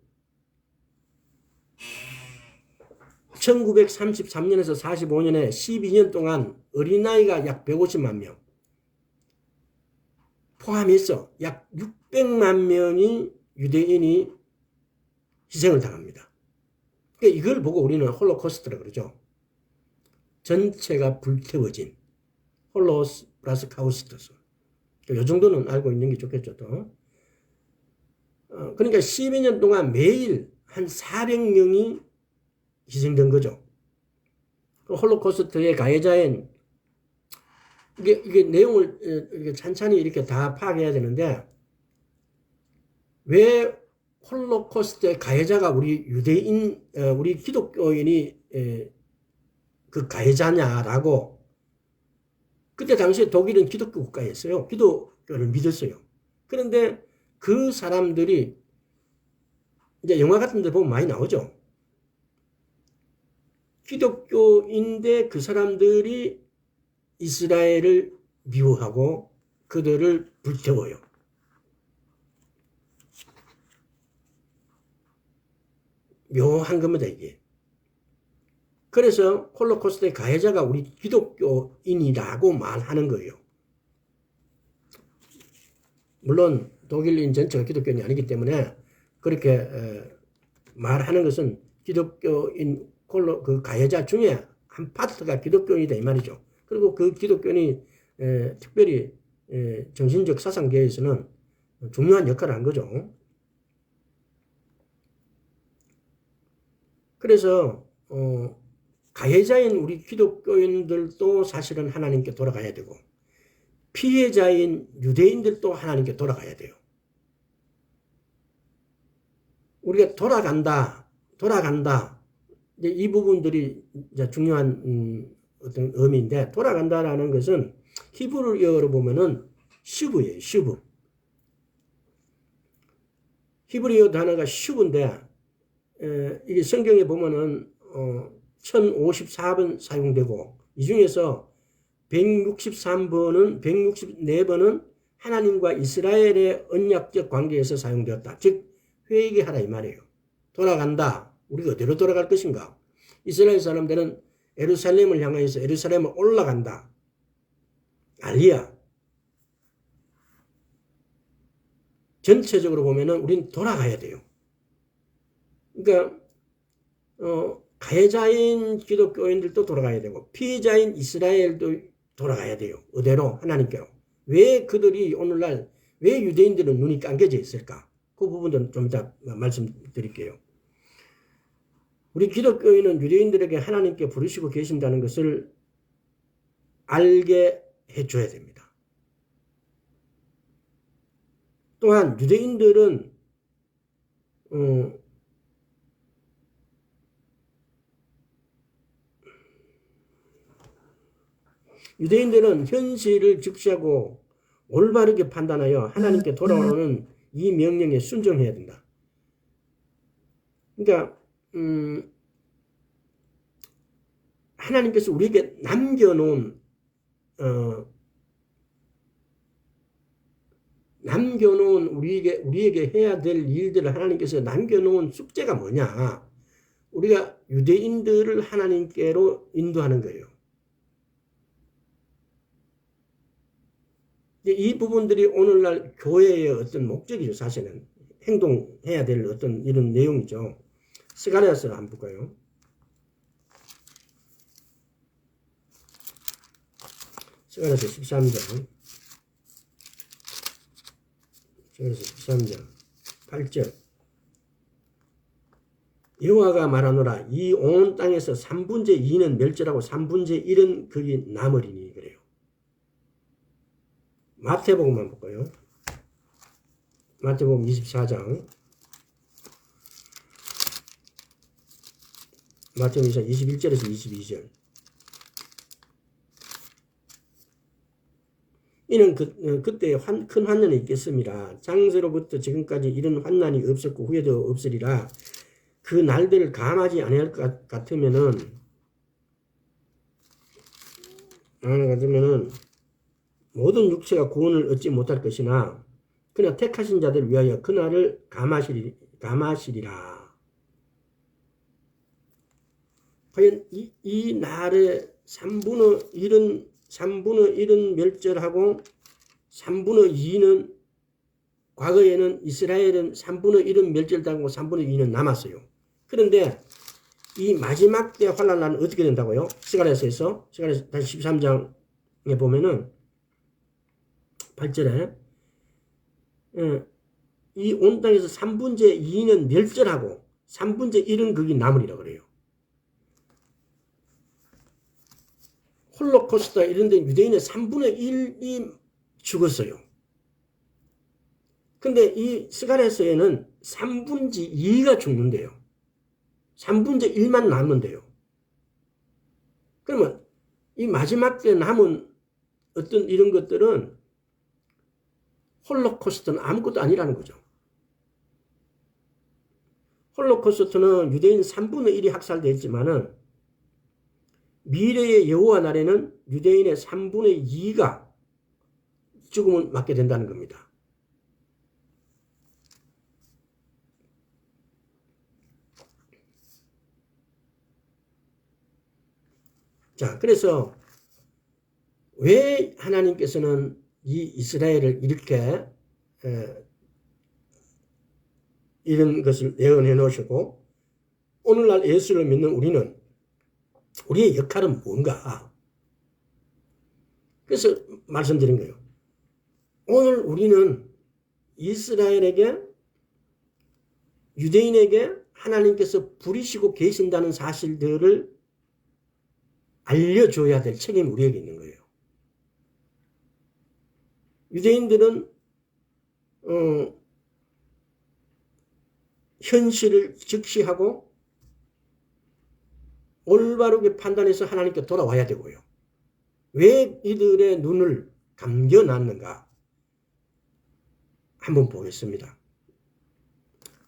1933년에서 45년에 12년 동안 어린아이가 약 150만 명 포함해서 약 600만 명이 유대인이 희생을 당합니다. 그러니까 이걸 보고 우리는 홀로코스트라고 그러죠. 전체가 불태워진 홀로스 플러스 카우스트스. 이 정도는 알고 있는 게 좋겠죠. 또. 그러니까 12년 동안 매일 한 400명이 희생된 거죠. 홀로코스트의 가해자인 이게 내용을 이렇게 찬찬히 이렇게 다 파악해야 되는데 왜 홀로코스트의 가해자가 우리 유대인, 우리 기독교인이 그 가해자냐라고. 그때 당시에 독일은 기독교 국가였어요. 기독교를 믿었어요. 그런데 그 사람들이 이제 영화 같은 데 보면 많이 나오죠. 기독교인데 그 사람들이 이스라엘을 미워하고 그들을 불태워요. 묘한 겁니다, 이게. 그래서 홀로코스트의 가해자가 우리 기독교인이라고 말하는 거예요. 물론 독일인 전체가 기독교인이 아니기 때문에 그렇게 말하는 것은 기독교인 그 가해자 중에 한 파트가 기독교인이다 이 말이죠. 그리고 그 기독교인이 특별히 정신적 사상계에서는 중요한 역할을 한 거죠. 그래서 가해자인 우리 기독교인들도 사실은 하나님께 돌아가야 되고 피해자인 유대인들도 하나님께 돌아가야 돼요. 우리가 돌아간다. 이제 이 부분들이 이제 중요한 어떤 의미인데, 돌아간다라는 것은 히브리어로 보면은 슈브예요. 슈브. 히브리어 단어가 슈브인데 이게 성경에 보면은 1054번 사용되고 이 중에서 164번은 하나님과 이스라엘의 언약적 관계에서 사용되었다. 즉 회개하라 이 말이에요. 돌아간다. 우리가 어디로 돌아갈 것인가? 이스라엘 사람들은 예루살렘을 향해서 예루살렘을 올라간다. 알리야. 전체적으로 보면은 우린 돌아가야 돼요. 그러니까 가해자인 기독교인들도 돌아가야 되고 피해자인 이스라엘도 돌아가야 돼요. 의대로 하나님께로. 왜 그들이 오늘날 왜 유대인들은 눈이 감겨져 있을까? 그 부분도 좀 이따 말씀드릴게요. 우리 기독교인은 유대인들에게 하나님께 부르시고 계신다는 것을 알게 해줘야 됩니다. 또한 유대인들은 현실을 직시하고 올바르게 판단하여 하나님께 돌아오는 이 명령에 순종해야 된다. 그러니까 하나님께서 우리에게 남겨놓은 우리에게 해야 될 일들을 하나님께서 남겨놓은 숙제가 뭐냐? 우리가 유대인들을 하나님께로 인도하는 거예요. 이 부분들이 오늘날 교회의 어떤 목적이죠. 사실은 행동해야 될 어떤 이런 내용이죠. 스가랴서를 한번 볼까요? 스가랴서 13장 8절 여호와가 말하노라 이 온 땅에서 3분의 2는 멸절하고 3분의 1은 거기 남으리니 그래요. 마태복음만 볼까요? 마태복음 24장 마태복음 21절에서 22절 이는 그때 큰 환난이 있겠습니다. 장세로부터 지금까지 이런 환난이 없었고 후에도 없으리라. 그 날들을 감하지 아니할 것 같으면은 모든 육체가 구원을 얻지 못할 것이나 그러나 택하신 자들 위하여 그날을 감하시리라. 과연 이 날의 3분의 1은 멸절하고 3분의 2는 과거에는 이스라엘은 3분의 1은 멸절당하고 3분의 2는 남았어요. 그런데 이 마지막 때 환난은 어떻게 된다고요? 스가랴서에서 다시 13장에 보면은 8절에 이 온 땅에서 3분의 2는 멸절하고 3분의 1은 거기 남으리라 그래요. 홀로코스트 이런 데 유대인의 3분의 1이 죽었어요. 근데 이 스가랴서에는 3분의 2가 죽는데요. 3분의 1만 남는데요. 그러면 이 마지막 때 남은 어떤 이런 것들은 홀로코스트는 아무것도 아니라는 거죠. 홀로코스트는 유대인 3분의 1이 학살됐지만은 미래의 여호와 날에는 유대인의 3분의 2가 죽음을 맞게 된다는 겁니다. 자, 그래서 왜 하나님께서는 이 이스라엘을 이렇게 이런 것을 예언해 놓으시고 오늘날 예수를 믿는 우리는 우리의 역할은 뭔가? 그래서 말씀드린 거예요. 오늘 우리는 이스라엘에게 유대인에게 하나님께서 부리시고 계신다는 사실들을 알려줘야 될 책임이 우리에게 있는 거예요. 유대인들은 현실을 직시하고 올바르게 판단해서 하나님께 돌아와야 되고요. 왜 이들의 눈을 감겨놨는가? 한번 보겠습니다.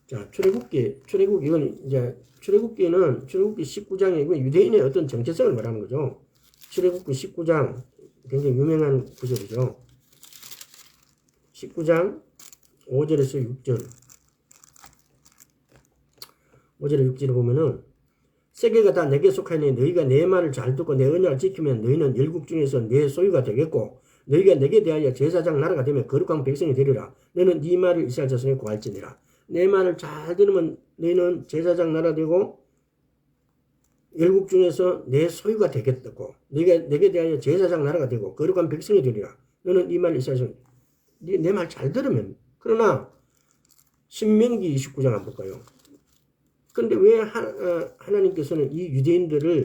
자, 이건 이제 출애굽기는 출애굽기 19장에 이건 유대인의 어떤 정체성을 말하는 거죠. 출애굽기 19장 굉장히 유명한 구절이죠. 19장 5절에서 6절. 5절에 6절에 보면은 세계가 다 내게 속하니 너희가 내 말을 잘 듣고 내 언약을 지키면 너희는 열국 중에서 내 소유가 되겠고 너희가 내게 대하여 제사장 나라가 되면 거룩한 백성이 되리라. 너는 네 말을 이스라엘 자손에 고할지니라. 내 말을 잘 들으면 너희는 제사장 나라 되고 열국 중에서 내 소유가 되겠고 너희가 내게 대하여 제사장 나라가 되고 거룩한 백성이 되리라. 너는 네 말 이스라엘 자손 내 말 잘 들으면. 그러나 신명기 29장 한번 볼까요? 근데 왜 하나님께서는 이 유대인들을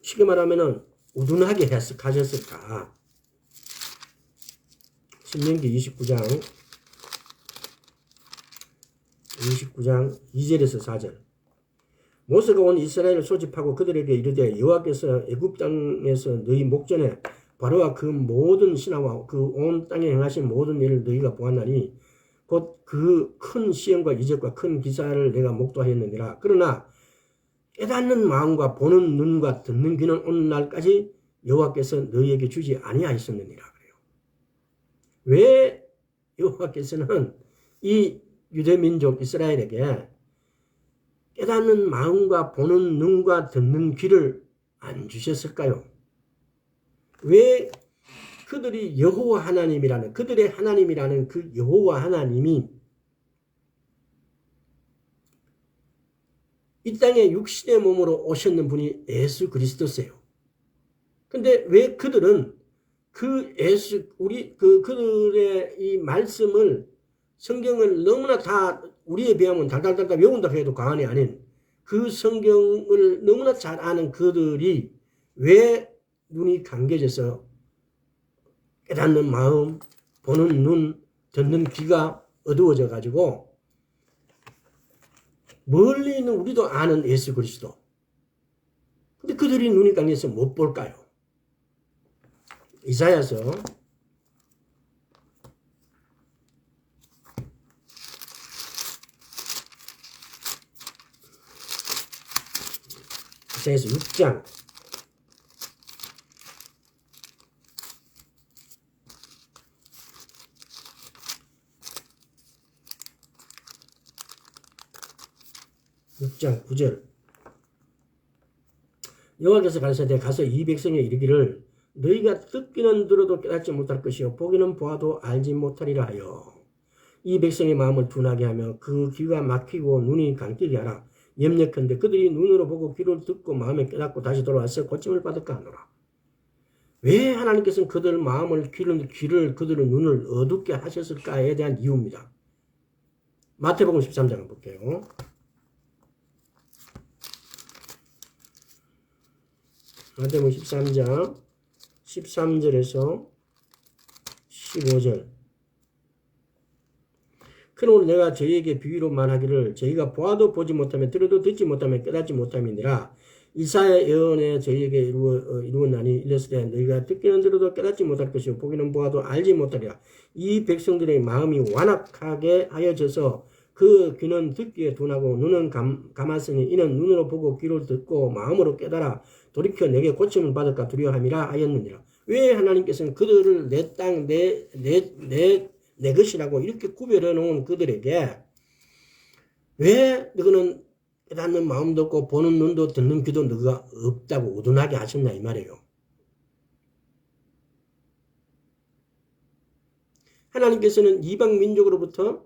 쉽게 말하면은 우둔하게 가셨을까? 신명기 29장 2절에서 4절. 모세가 온 이스라엘을 소집하고 그들에게 이르되 여호와께서 애굽 땅에서 너희 목전에 바로와 그 모든 신하와 그 온 땅에 행하신 모든 일을 너희가 보았나니 곧 그 큰 시험과 이적과 큰 기사를 내가 목도하였느니라. 그러나 깨닫는 마음과 보는 눈과 듣는 귀는 오늘날까지 여호와께서 너희에게 주지 아니하였느니라 그래요. 왜 여호와께서는 이 유대민족 이스라엘에게 깨닫는 마음과 보는 눈과 듣는 귀를 안 주셨을까요? 왜 그들이 여호와 하나님이라는 그들의 하나님이라는 그 여호와 하나님이 이 땅에 육신의 몸으로 오셨는 분이 예수 그리스도세요. 근데 왜 그들은 그들의 이 말씀을 성경을 너무나 다 우리에 비하면 달달달달 외운다 해도 과언이 아닌 그 성경을 너무나 잘 아는 그들이 왜 눈이 감겨져서 깨닫는 마음, 보는 눈, 듣는 귀가 어두워져 가지고 멀리 있는 우리도 아는 예수 그리스도. 근데 그들이 눈이 감겨서 못 볼까요? 이사야서 6장 6장 9절. 여호와께서 가라사대 가서 이 백성에 이르기를 너희가 듣기는 들어도 깨닫지 못할 것이요 보기는 보아도 알지 못하리라 하여 이 백성의 마음을 둔하게 하며 그 귀가 막히고 눈이 감기게 하라. 염려컨대 그들이 눈으로 보고 귀로 듣고 마음에 깨닫고 다시 돌아와서 고침을 받을까 하노라. 왜 하나님께서는 그들 마음을 그들의 눈을 어둡게 하셨을까에 대한 이유입니다. 마태복음 13장을 볼게요. 마태복음 13장 13절에서 15절. 그러므로 내가 저희에게 비유로 말하기를 저희가 보아도 보지 못하며 들어도 듣지 못하며 깨닫지 못함이니라. 이사야 예언에 저희에게 이루었나니 이랬으되 너희가 듣기는 들어도 깨닫지 못할 것이요 보기는 보아도 알지 못하리라. 이 백성들의 마음이 완악하게 하여져서 그 귀는 듣기에 둔하고 눈은 감았으니 이는 눈으로 보고 귀로 듣고 마음으로 깨달아 돌이켜 내게 고침을 받을까 두려워함이라 하였느니라. 왜 하나님께서는 그들을 내 땅, 내 것이라고 이렇게 구별해 놓은 그들에게 왜 너희는 깨닫는 마음도 없고 보는 눈도 듣는 귀도 너희가 없다고 우둔하게 하셨나 이 말이에요. 하나님께서는 이방 민족으로부터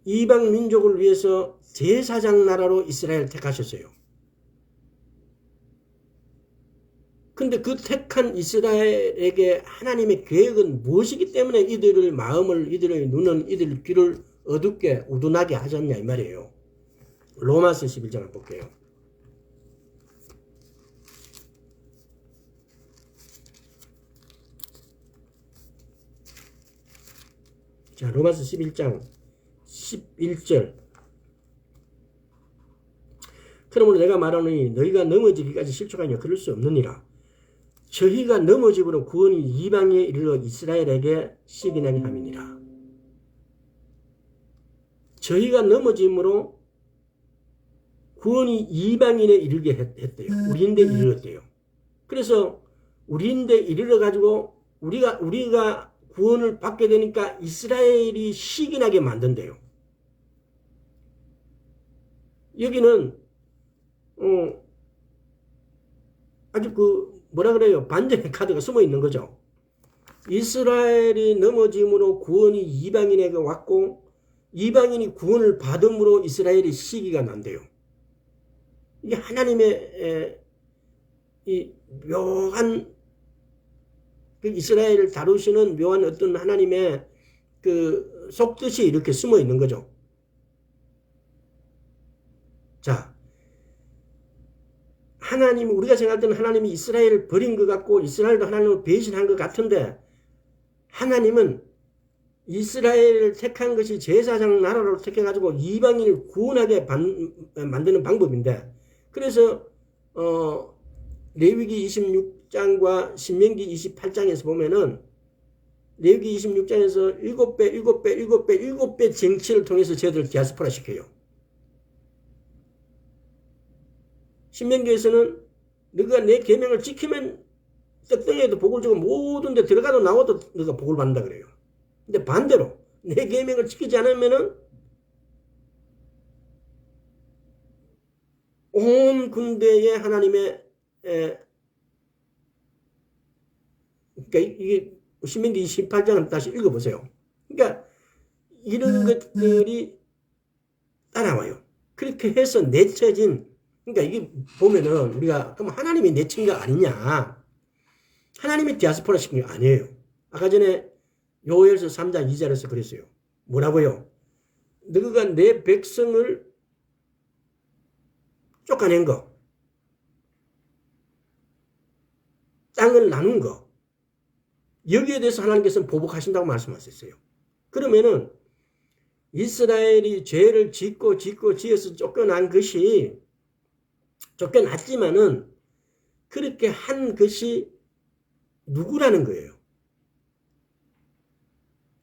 이방 민족을 위해서 제사장 나라로 이스라엘을 택하셨어요. 근데 그 택한 이스라엘에게 하나님의 계획은 무엇이기 때문에 이들의 마음을, 이들의 눈은, 이들의 귀를 어둡게 우둔하게 하셨냐 이 말이에요. 로마서 11장을 볼게요. 자, 로마서 11장 11절. 그러므로 내가 말하노니 너희가 넘어지기까지 실족하냐 그럴 수 없느니라. 저희가 넘어짐으로 구원이 이방에 이르러 이스라엘에게 시기나게 함이니라. 저희가 넘어짐으로 구원이 이방인에 이르게 했대요. 우리인데 이르렀대요. 그래서 우리인데 이르러 가지고 우리가 구원을 받게 되니까 이스라엘이 시기나게 만든대요. 여기는 아주 뭐라 그래요? 반전의 카드가 숨어 있는 거죠. 이스라엘이 넘어짐으로 구원이 이방인에게 왔고 이방인이 구원을 받음으로 이스라엘이 시기가 난대요. 이게 하나님의 이 묘한 이스라엘을 다루시는 묘한 어떤 하나님의 그 속뜻이 이렇게 숨어 있는 거죠. 자, 하나님, 우리가 생각할 때는 하나님이 이스라엘을 버린 것 같고 이스라엘도 하나님을 배신한 것 같은데 하나님은 이스라엘을 택한 것이 제사장 나라로 택해가지고 이방인을 구원하게 만드는 방법인데 그래서 레위기 26장과 신명기 28장에서 보면은 레위기 26장에서 7배 쟁취를 통해서 저희들을 디아스포라 시켜요. 신명기에서는 너가 내 계명을 지키면 떡덩이에도 복을 주고 모든 데 들어가도 나와도 너가 복을 받는다 그래요. 근데 반대로 내 계명을 지키지 않으면은 온 군대에 하나님의 그러니까 이게 신명기 28장을 다시 읽어보세요. 그러니까 이런 것들이 따라와요. 그렇게 해서 내쳐진 그러니까 이게 보면은 우리가 그럼 하나님이 내친 거 아니냐? 하나님이 디아스포라 시킨 게 아니에요. 아까 전에 요엘서 3장 2절에서 그랬어요. 뭐라고요? 너가 내 백성을 쫓아낸 거, 땅을 나눈 거, 여기에 대해서 하나님께서는 보복하신다고 말씀하셨어요. 그러면은 이스라엘이 죄를 짓고 지어서 쫓겨난 것이 쫓겨났지만은 그렇게 한 것이 누구라는 거예요?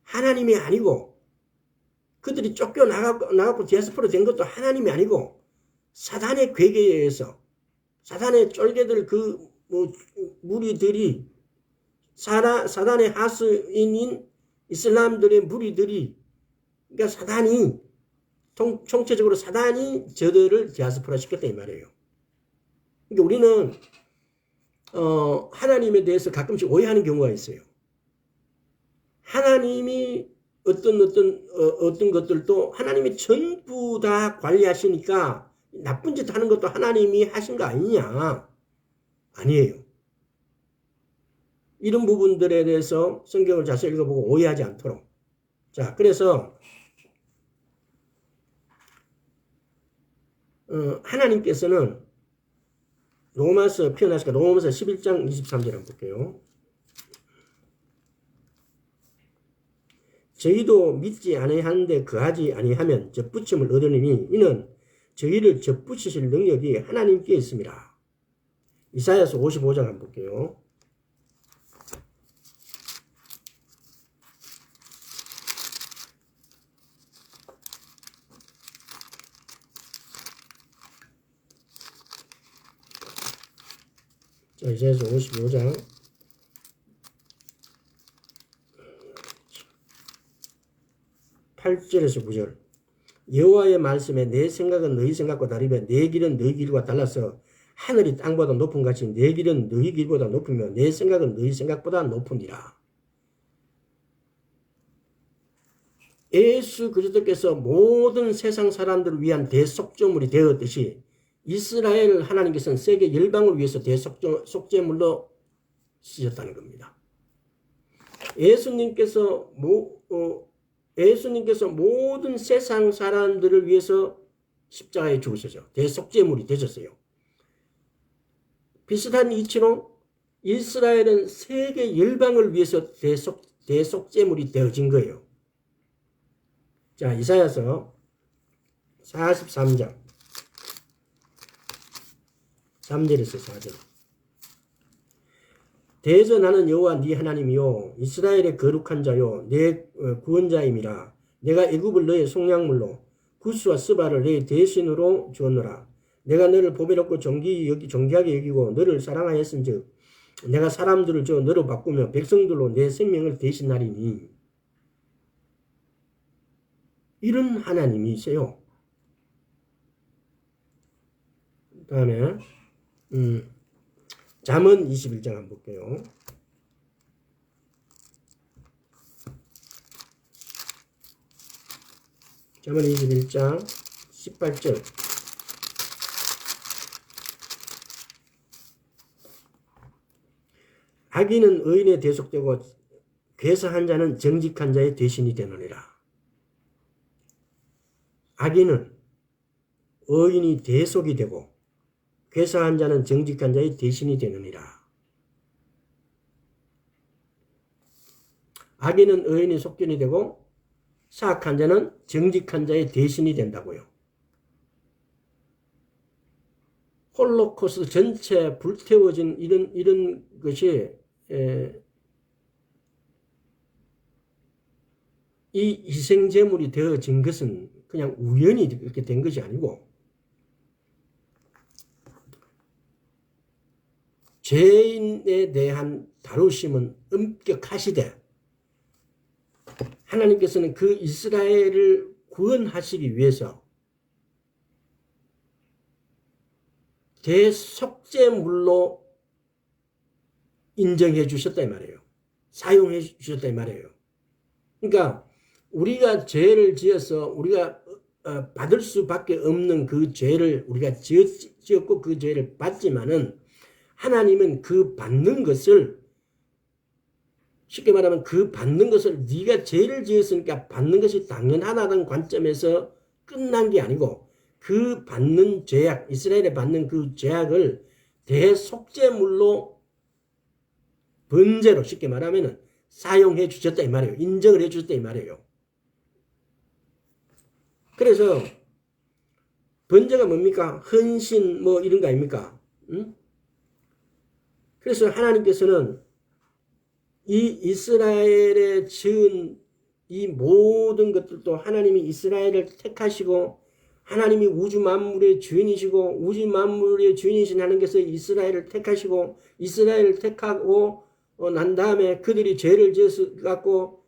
하나님이 아니고 그들이 쫓겨나가고 디아스포라 된 것도 하나님이 아니고 사단의 괴계에 의해서 사단의 쫄개들 무리들이 사단의 하수인인 이슬람들의 무리들이 그러니까 사단이 총체적으로 사단이 저들을 디아스포라 시켰다 이 말이에요. 그러니까 우리는 하나님에 대해서 가끔씩 오해하는 경우가 있어요. 하나님이 어떤 것들도 하나님이 전부 다 관리하시니까 나쁜 짓 하는 것도 하나님이 하신 거 아니냐? 아니에요. 이런 부분들에 대해서 성경을 자세히 읽어보고 오해하지 않도록. 자, 그래서 하나님께서는 로마서 표현하시니까 로마서 11장 23절 한번 볼게요. 저희도 믿지 아니하는데 거하지 아니하면 접붙임을 얻으리니 이는 저희를 접붙이실 능력이 하나님께 있습니다. 이사야서 55장 한번 볼게요. 자, 이사야서 55장 8절에서 9절. 여호와의 말씀에 내 생각은 너희 생각과 다르며 내 길은 너희 길과 달라서 하늘이 땅보다 높은 같이 내 길은 너희 길보다 높으며 내 생각은 너희 생각보다 높으니라. 예수 그리스도께서 모든 세상 사람들을 위한 대속죄물이 되었듯이 이스라엘 하나님께서는 세계 열방을 위해서 대속죄물로 쓰셨다는 겁니다. 예수님께서 모든 세상 사람들을 위해서 십자가에 죽으셨죠. 대속죄물이 되셨어요. 비슷한 이치로 이스라엘은 세계 열방을 위해서 대속죄물이 되어진 거예요. 자, 이사야서 43장 3절에서 4절. 대전하는 여호와 네 하나님이요 이스라엘의 거룩한 자요 내 구원자임이라. 내가 애굽을 너의 속량물로 구스와 스바를 내 대신으로 주었노라. 내가 너를 보배롭고 정귀하게 여기고 너를 사랑하였은즉 내가 사람들을 너로 바꾸며 백성들로 내 생명을 대신하리니. 이런 하나님이세요. 그 다음에 잠언 21장 한번 볼게요. 잠언 21장 18절. 악인은 의인에 대속되고 괴사한 자는 정직한 자의 대신이 되느니라. 악인은 의인이 대속이 되고 괴사한 자는 정직한 자의 대신이 되느니라. 악인은 의인이 속견이 되고 사악한 자는 정직한 자의 대신이 된다고요. 홀로코스트 전체 불태워진 이런 것이 이 희생제물이 되어진 것은 그냥 우연히 그렇게 된 것이 아니고 죄인에 대한 다루심은 엄격하시되 하나님께서는 그 이스라엘을 구원하시기 위해서 대속죄물로 인정해 주셨다 이 말이에요. 사용해 주셨다 이 말이에요. 그러니까 우리가 죄를 지어서 우리가 받을 수밖에 없는 그 죄를 우리가 지었고 그 죄를 받지만은 하나님은 그 받는 것을 쉽게 말하면 그 받는 것을 네가 죄를 지었으니까 받는 것이 당연하다는 관점에서 끝난 게 아니고 그 받는 죄악, 이스라엘에 받는 그 죄악을 대속죄물로 번제로 쉽게 말하면 사용해 주셨다 이 말이에요. 인정을 해 주셨다 이 말이에요. 그래서 번제가 뭡니까? 헌신 뭐 이런 거 아닙니까? 응? 그래서 하나님께서는 이 이스라엘에 지은 이 모든 것들도 하나님이 이스라엘을 택하시고 하나님이 우주 만물의 주인이시고 우주 만물의 주인이신 하나님께서 이스라엘을 택하시고 이스라엘을 택하고 난 다음에 그들이 죄를 지어서 갖고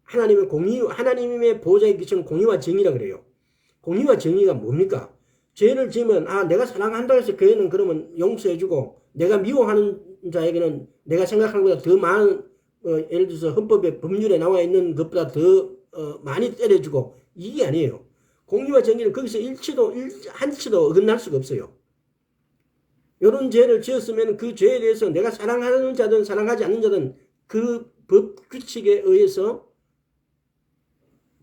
하나님의 보호자에 비추는 공의와 정의라 그래요. 공의와 정의가 뭡니까? 죄를 지으면 내가 사랑한다고 해서 그 애는 그러면 용서해주고 내가 미워하는 자에게는 내가 생각하는 것보다 더 많은 예를 들어서 헌법에 법률에 나와 있는 것보다 더 많이 때려주고 이게 아니에요. 공의와 정의는 거기서 한치도 어긋날 수가 없어요. 이런 죄를 지었으면 그 죄에 대해서 내가 사랑하는 자든 사랑하지 않는 자든 그 법 규칙에 의해서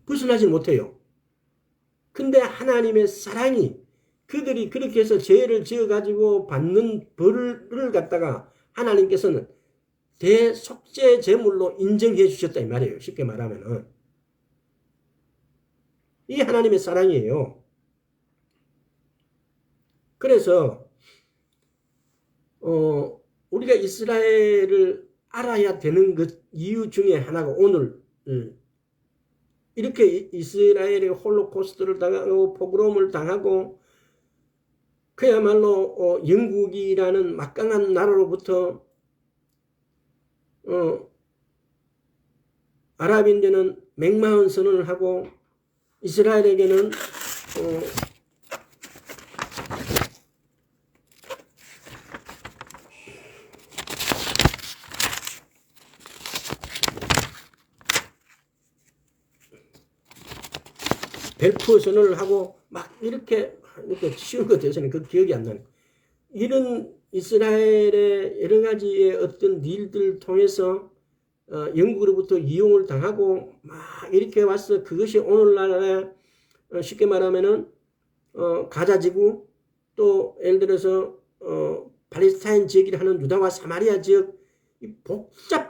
벗어나지 못해요. 근데 하나님의 사랑이 그들이 그렇게 해서 죄를 지어가지고 받는 벌을 갖다가 하나님께서는 대속죄 제물로 인정해 주셨다 이 말이에요. 쉽게 말하면은. 이게 하나님의 사랑이에요. 그래서 우리가 이스라엘을 알아야 되는 것 이유 중에 하나가 오늘 이렇게 이스라엘이 홀로코스트를 당하고 포그롬을 당하고 그야말로 영국이라는 막강한 나라로부터 아랍인들은 맹마한 선언을 하고 이스라엘에게는 벨프 선언을 하고 막 이렇게 쉬운 것 대신에 그 기억이 안 나는 이런 이스라엘의 여러 가지의 어떤 일들을 통해서 영국으로부터 이용을 당하고 막 이렇게 와서 그것이 오늘날에 쉽게 말하면은 가자지구 또 예를 들어서 팔레스타인 지역이라 하는 유다와 사마리아 지역 이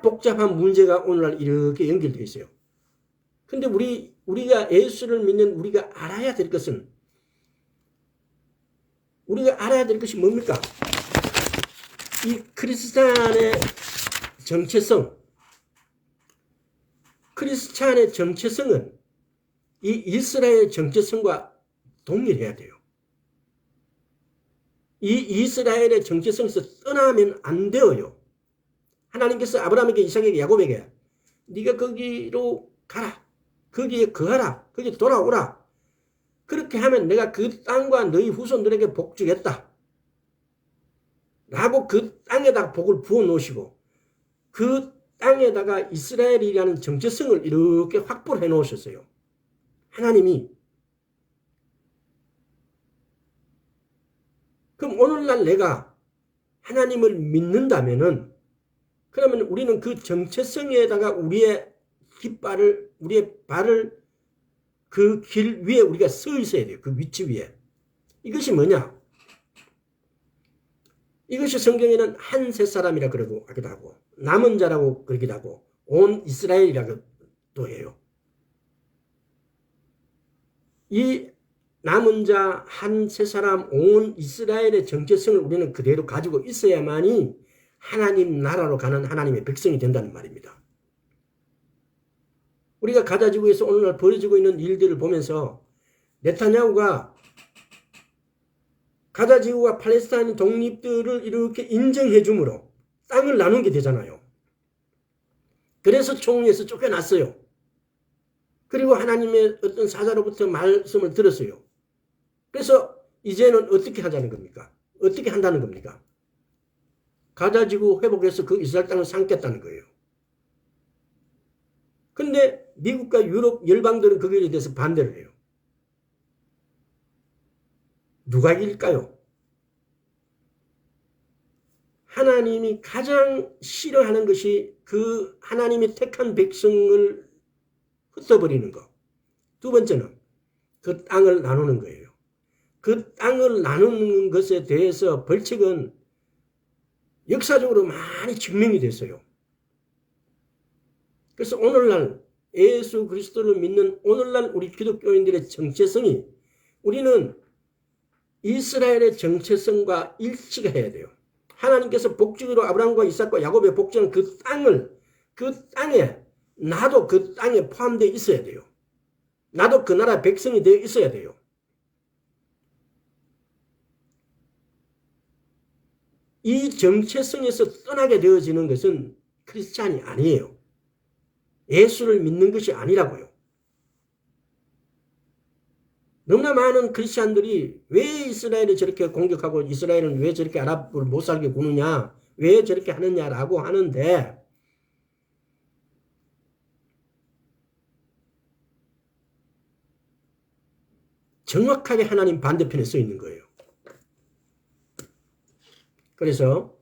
복잡한 문제가 오늘날 이렇게 연결되어 있어요. 근데 우리가 예수를 믿는 우리가 알아야 될 것은 우리가 알아야 될 것이 뭡니까? 이 크리스찬의 정체성 크리스찬의 정체성은 이 이스라엘의 정체성과 동일해야 돼요. 이 이스라엘의 정체성에서 떠나면 안 되어요. 하나님께서 아브라함에게 이삭에게 야곱에게 네가 거기로 가라. 거기에 거하라. 거기에 돌아오라. 그렇게 하면 내가 그 땅과 너희 후손들에게 복 주겠다. 라고 그 땅에다가 복을 부어 놓으시고 그 땅에다가 이스라엘이라는 정체성을 이렇게 확보를 해 놓으셨어요. 하나님이. 그럼 오늘날 내가 하나님을 믿는다면은 그러면 우리는 그 정체성에다가 우리의 깃발을 우리의 발을 그 길 위에 우리가 서 있어야 돼요. 그 위치 위에. 이것이 뭐냐? 이것이 성경에는 한 세 사람이라 그러기도 하고 남은 자라고 그러기도 하고 온 이스라엘이라고도 해요. 이 남은 자 한 세 사람 온 이스라엘의 정체성을 우리는 그대로 가지고 있어야만이 하나님 나라로 가는 하나님의 백성이 된다는 말입니다. 우리가 가자지구에서 오늘날 벌어지고 있는 일들을 보면서 네타냐후가 가자지구와 팔레스타인 독립들을 이렇게 인정해 줌으로 땅을 나눈 게 되잖아요. 그래서 총리에서 쫓겨났어요. 그리고 하나님의 어떤 사자로부터 말씀을 들었어요. 그래서 이제는 어떻게 하자는 겁니까? 어떻게 한다는 겁니까? 가자지구 회복해서 그 이스라엘 땅을 삼겠다는 거예요. 근데 미국과 유럽 열방들은 거기에 대해서 반대를 해요. 누가 이길까요? 하나님이 가장 싫어하는 것이 그 하나님이 택한 백성을 흩어버리는 것. 두 번째는 그 땅을 나누는 거예요. 그 땅을 나누는 것에 대해서 벌칙은 역사적으로 많이 증명이 됐어요. 그래서 오늘날 예수 그리스도를 믿는 오늘날 우리 기독교인들의 정체성이 우리는 이스라엘의 정체성과 일치가 해야 돼요. 하나님께서 복주기로 아브라함과 이삭과 야곱의 복주한 그 땅에 나도 그 땅에 포함되어 있어야 돼요. 나도 그 나라 백성이 되어 있어야 돼요. 이 정체성에서 떠나게 되어지는 것은 크리스찬이 아니에요. 예수를 믿는 것이 아니라고요. 너무나 많은 크리스찬들이 왜 이스라엘을 저렇게 공격하고 이스라엘은 왜 저렇게 아랍을 못 살게 구느냐, 왜 저렇게 하느냐라고 하는데 정확하게 하나님 반대편에 서 있는 거예요. 그래서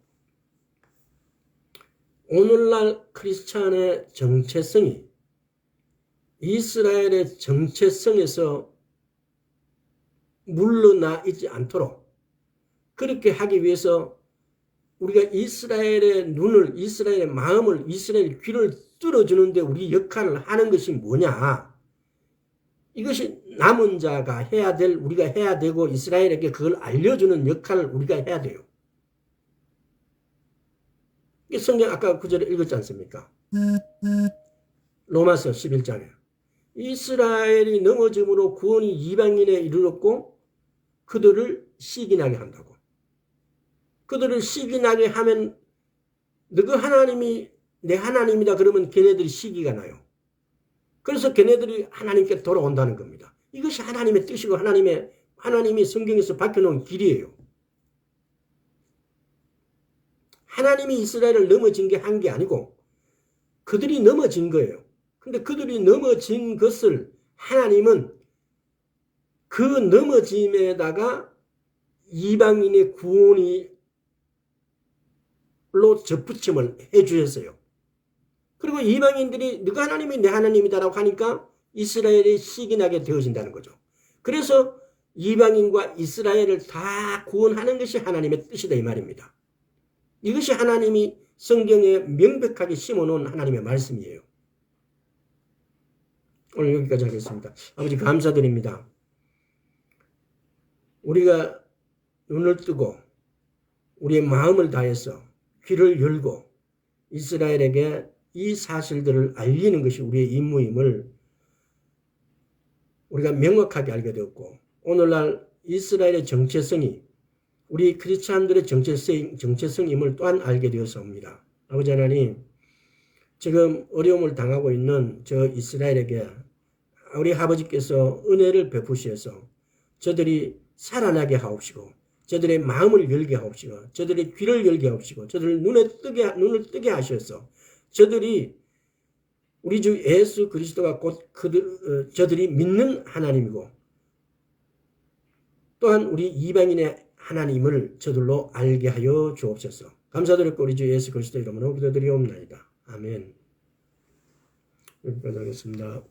오늘날 크리스찬의 정체성이 이스라엘의 정체성에서 물러나 있지 않도록 그렇게 하기 위해서 우리가 이스라엘의 눈을, 이스라엘의 마음을, 이스라엘의 귀를 뚫어주는데 우리 역할을 하는 것이 뭐냐? 이것이 남은 자가 해야 될, 우리가 해야 되고 이스라엘에게 그걸 알려주는 역할을 우리가 해야 돼요. 이 성경 아까 구절에 읽었지 않습니까? 로마서 11장에 이스라엘이 넘어짐으로 구원이 이방인에 이르렀고 그들을 시기나게 한다고. 그들을 시기나게 하면 너가 하나님이 내 하나님이다 그러면 걔네들이 시기가 나요. 그래서 걔네들이 하나님께 돌아온다는 겁니다. 이것이 하나님의 뜻이고 하나님이 성경에서 밝혀놓은 길이에요. 하나님이 이스라엘을 넘어진 게 한 게 아니고 그들이 넘어진 거예요. 근데 그들이 넘어진 것을 하나님은 그 넘어짐에다가 이방인의 구원으로 접붙임을 해주셨어요. 그리고 이방인들이 너가 하나님이 내 하나님이다라고 하니까 이스라엘이 시기나게 되어진다는 거죠. 그래서 이방인과 이스라엘을 다 구원하는 것이 하나님의 뜻이다 이 말입니다. 이것이 하나님이 성경에 명백하게 심어놓은 하나님의 말씀이에요. 오늘 여기까지 하겠습니다. 아버지 감사드립니다. 우리가 눈을 뜨고 우리의 마음을 다해서 귀를 열고 이스라엘에게 이 사실들을 알리는 것이 우리의 임무임을 우리가 명확하게 알게 되었고 오늘날 이스라엘의 정체성이 우리 크리스찬들의 정체성임을 또한 알게 되었습니다. 아버지 하나님, 지금 어려움을 당하고 있는 저 이스라엘에게 우리 아버지께서 은혜를 베푸셔서 저들이 살아나게 하옵시고 저들의 마음을 열게 하옵시고 저들의 귀를 열게 하옵시고 저들을 눈을 뜨게 하셔서 저들이 우리 주 예수 그리스도가 곧 저들이 믿는 하나님이고 또한 우리 이방인의 하나님을 저들로 알게 하여 주옵소서. 감사드렸고 우리 주 예수 그리스도 이름으로 기도드리옵나이다. 아멘. 여기까지 하겠습니다.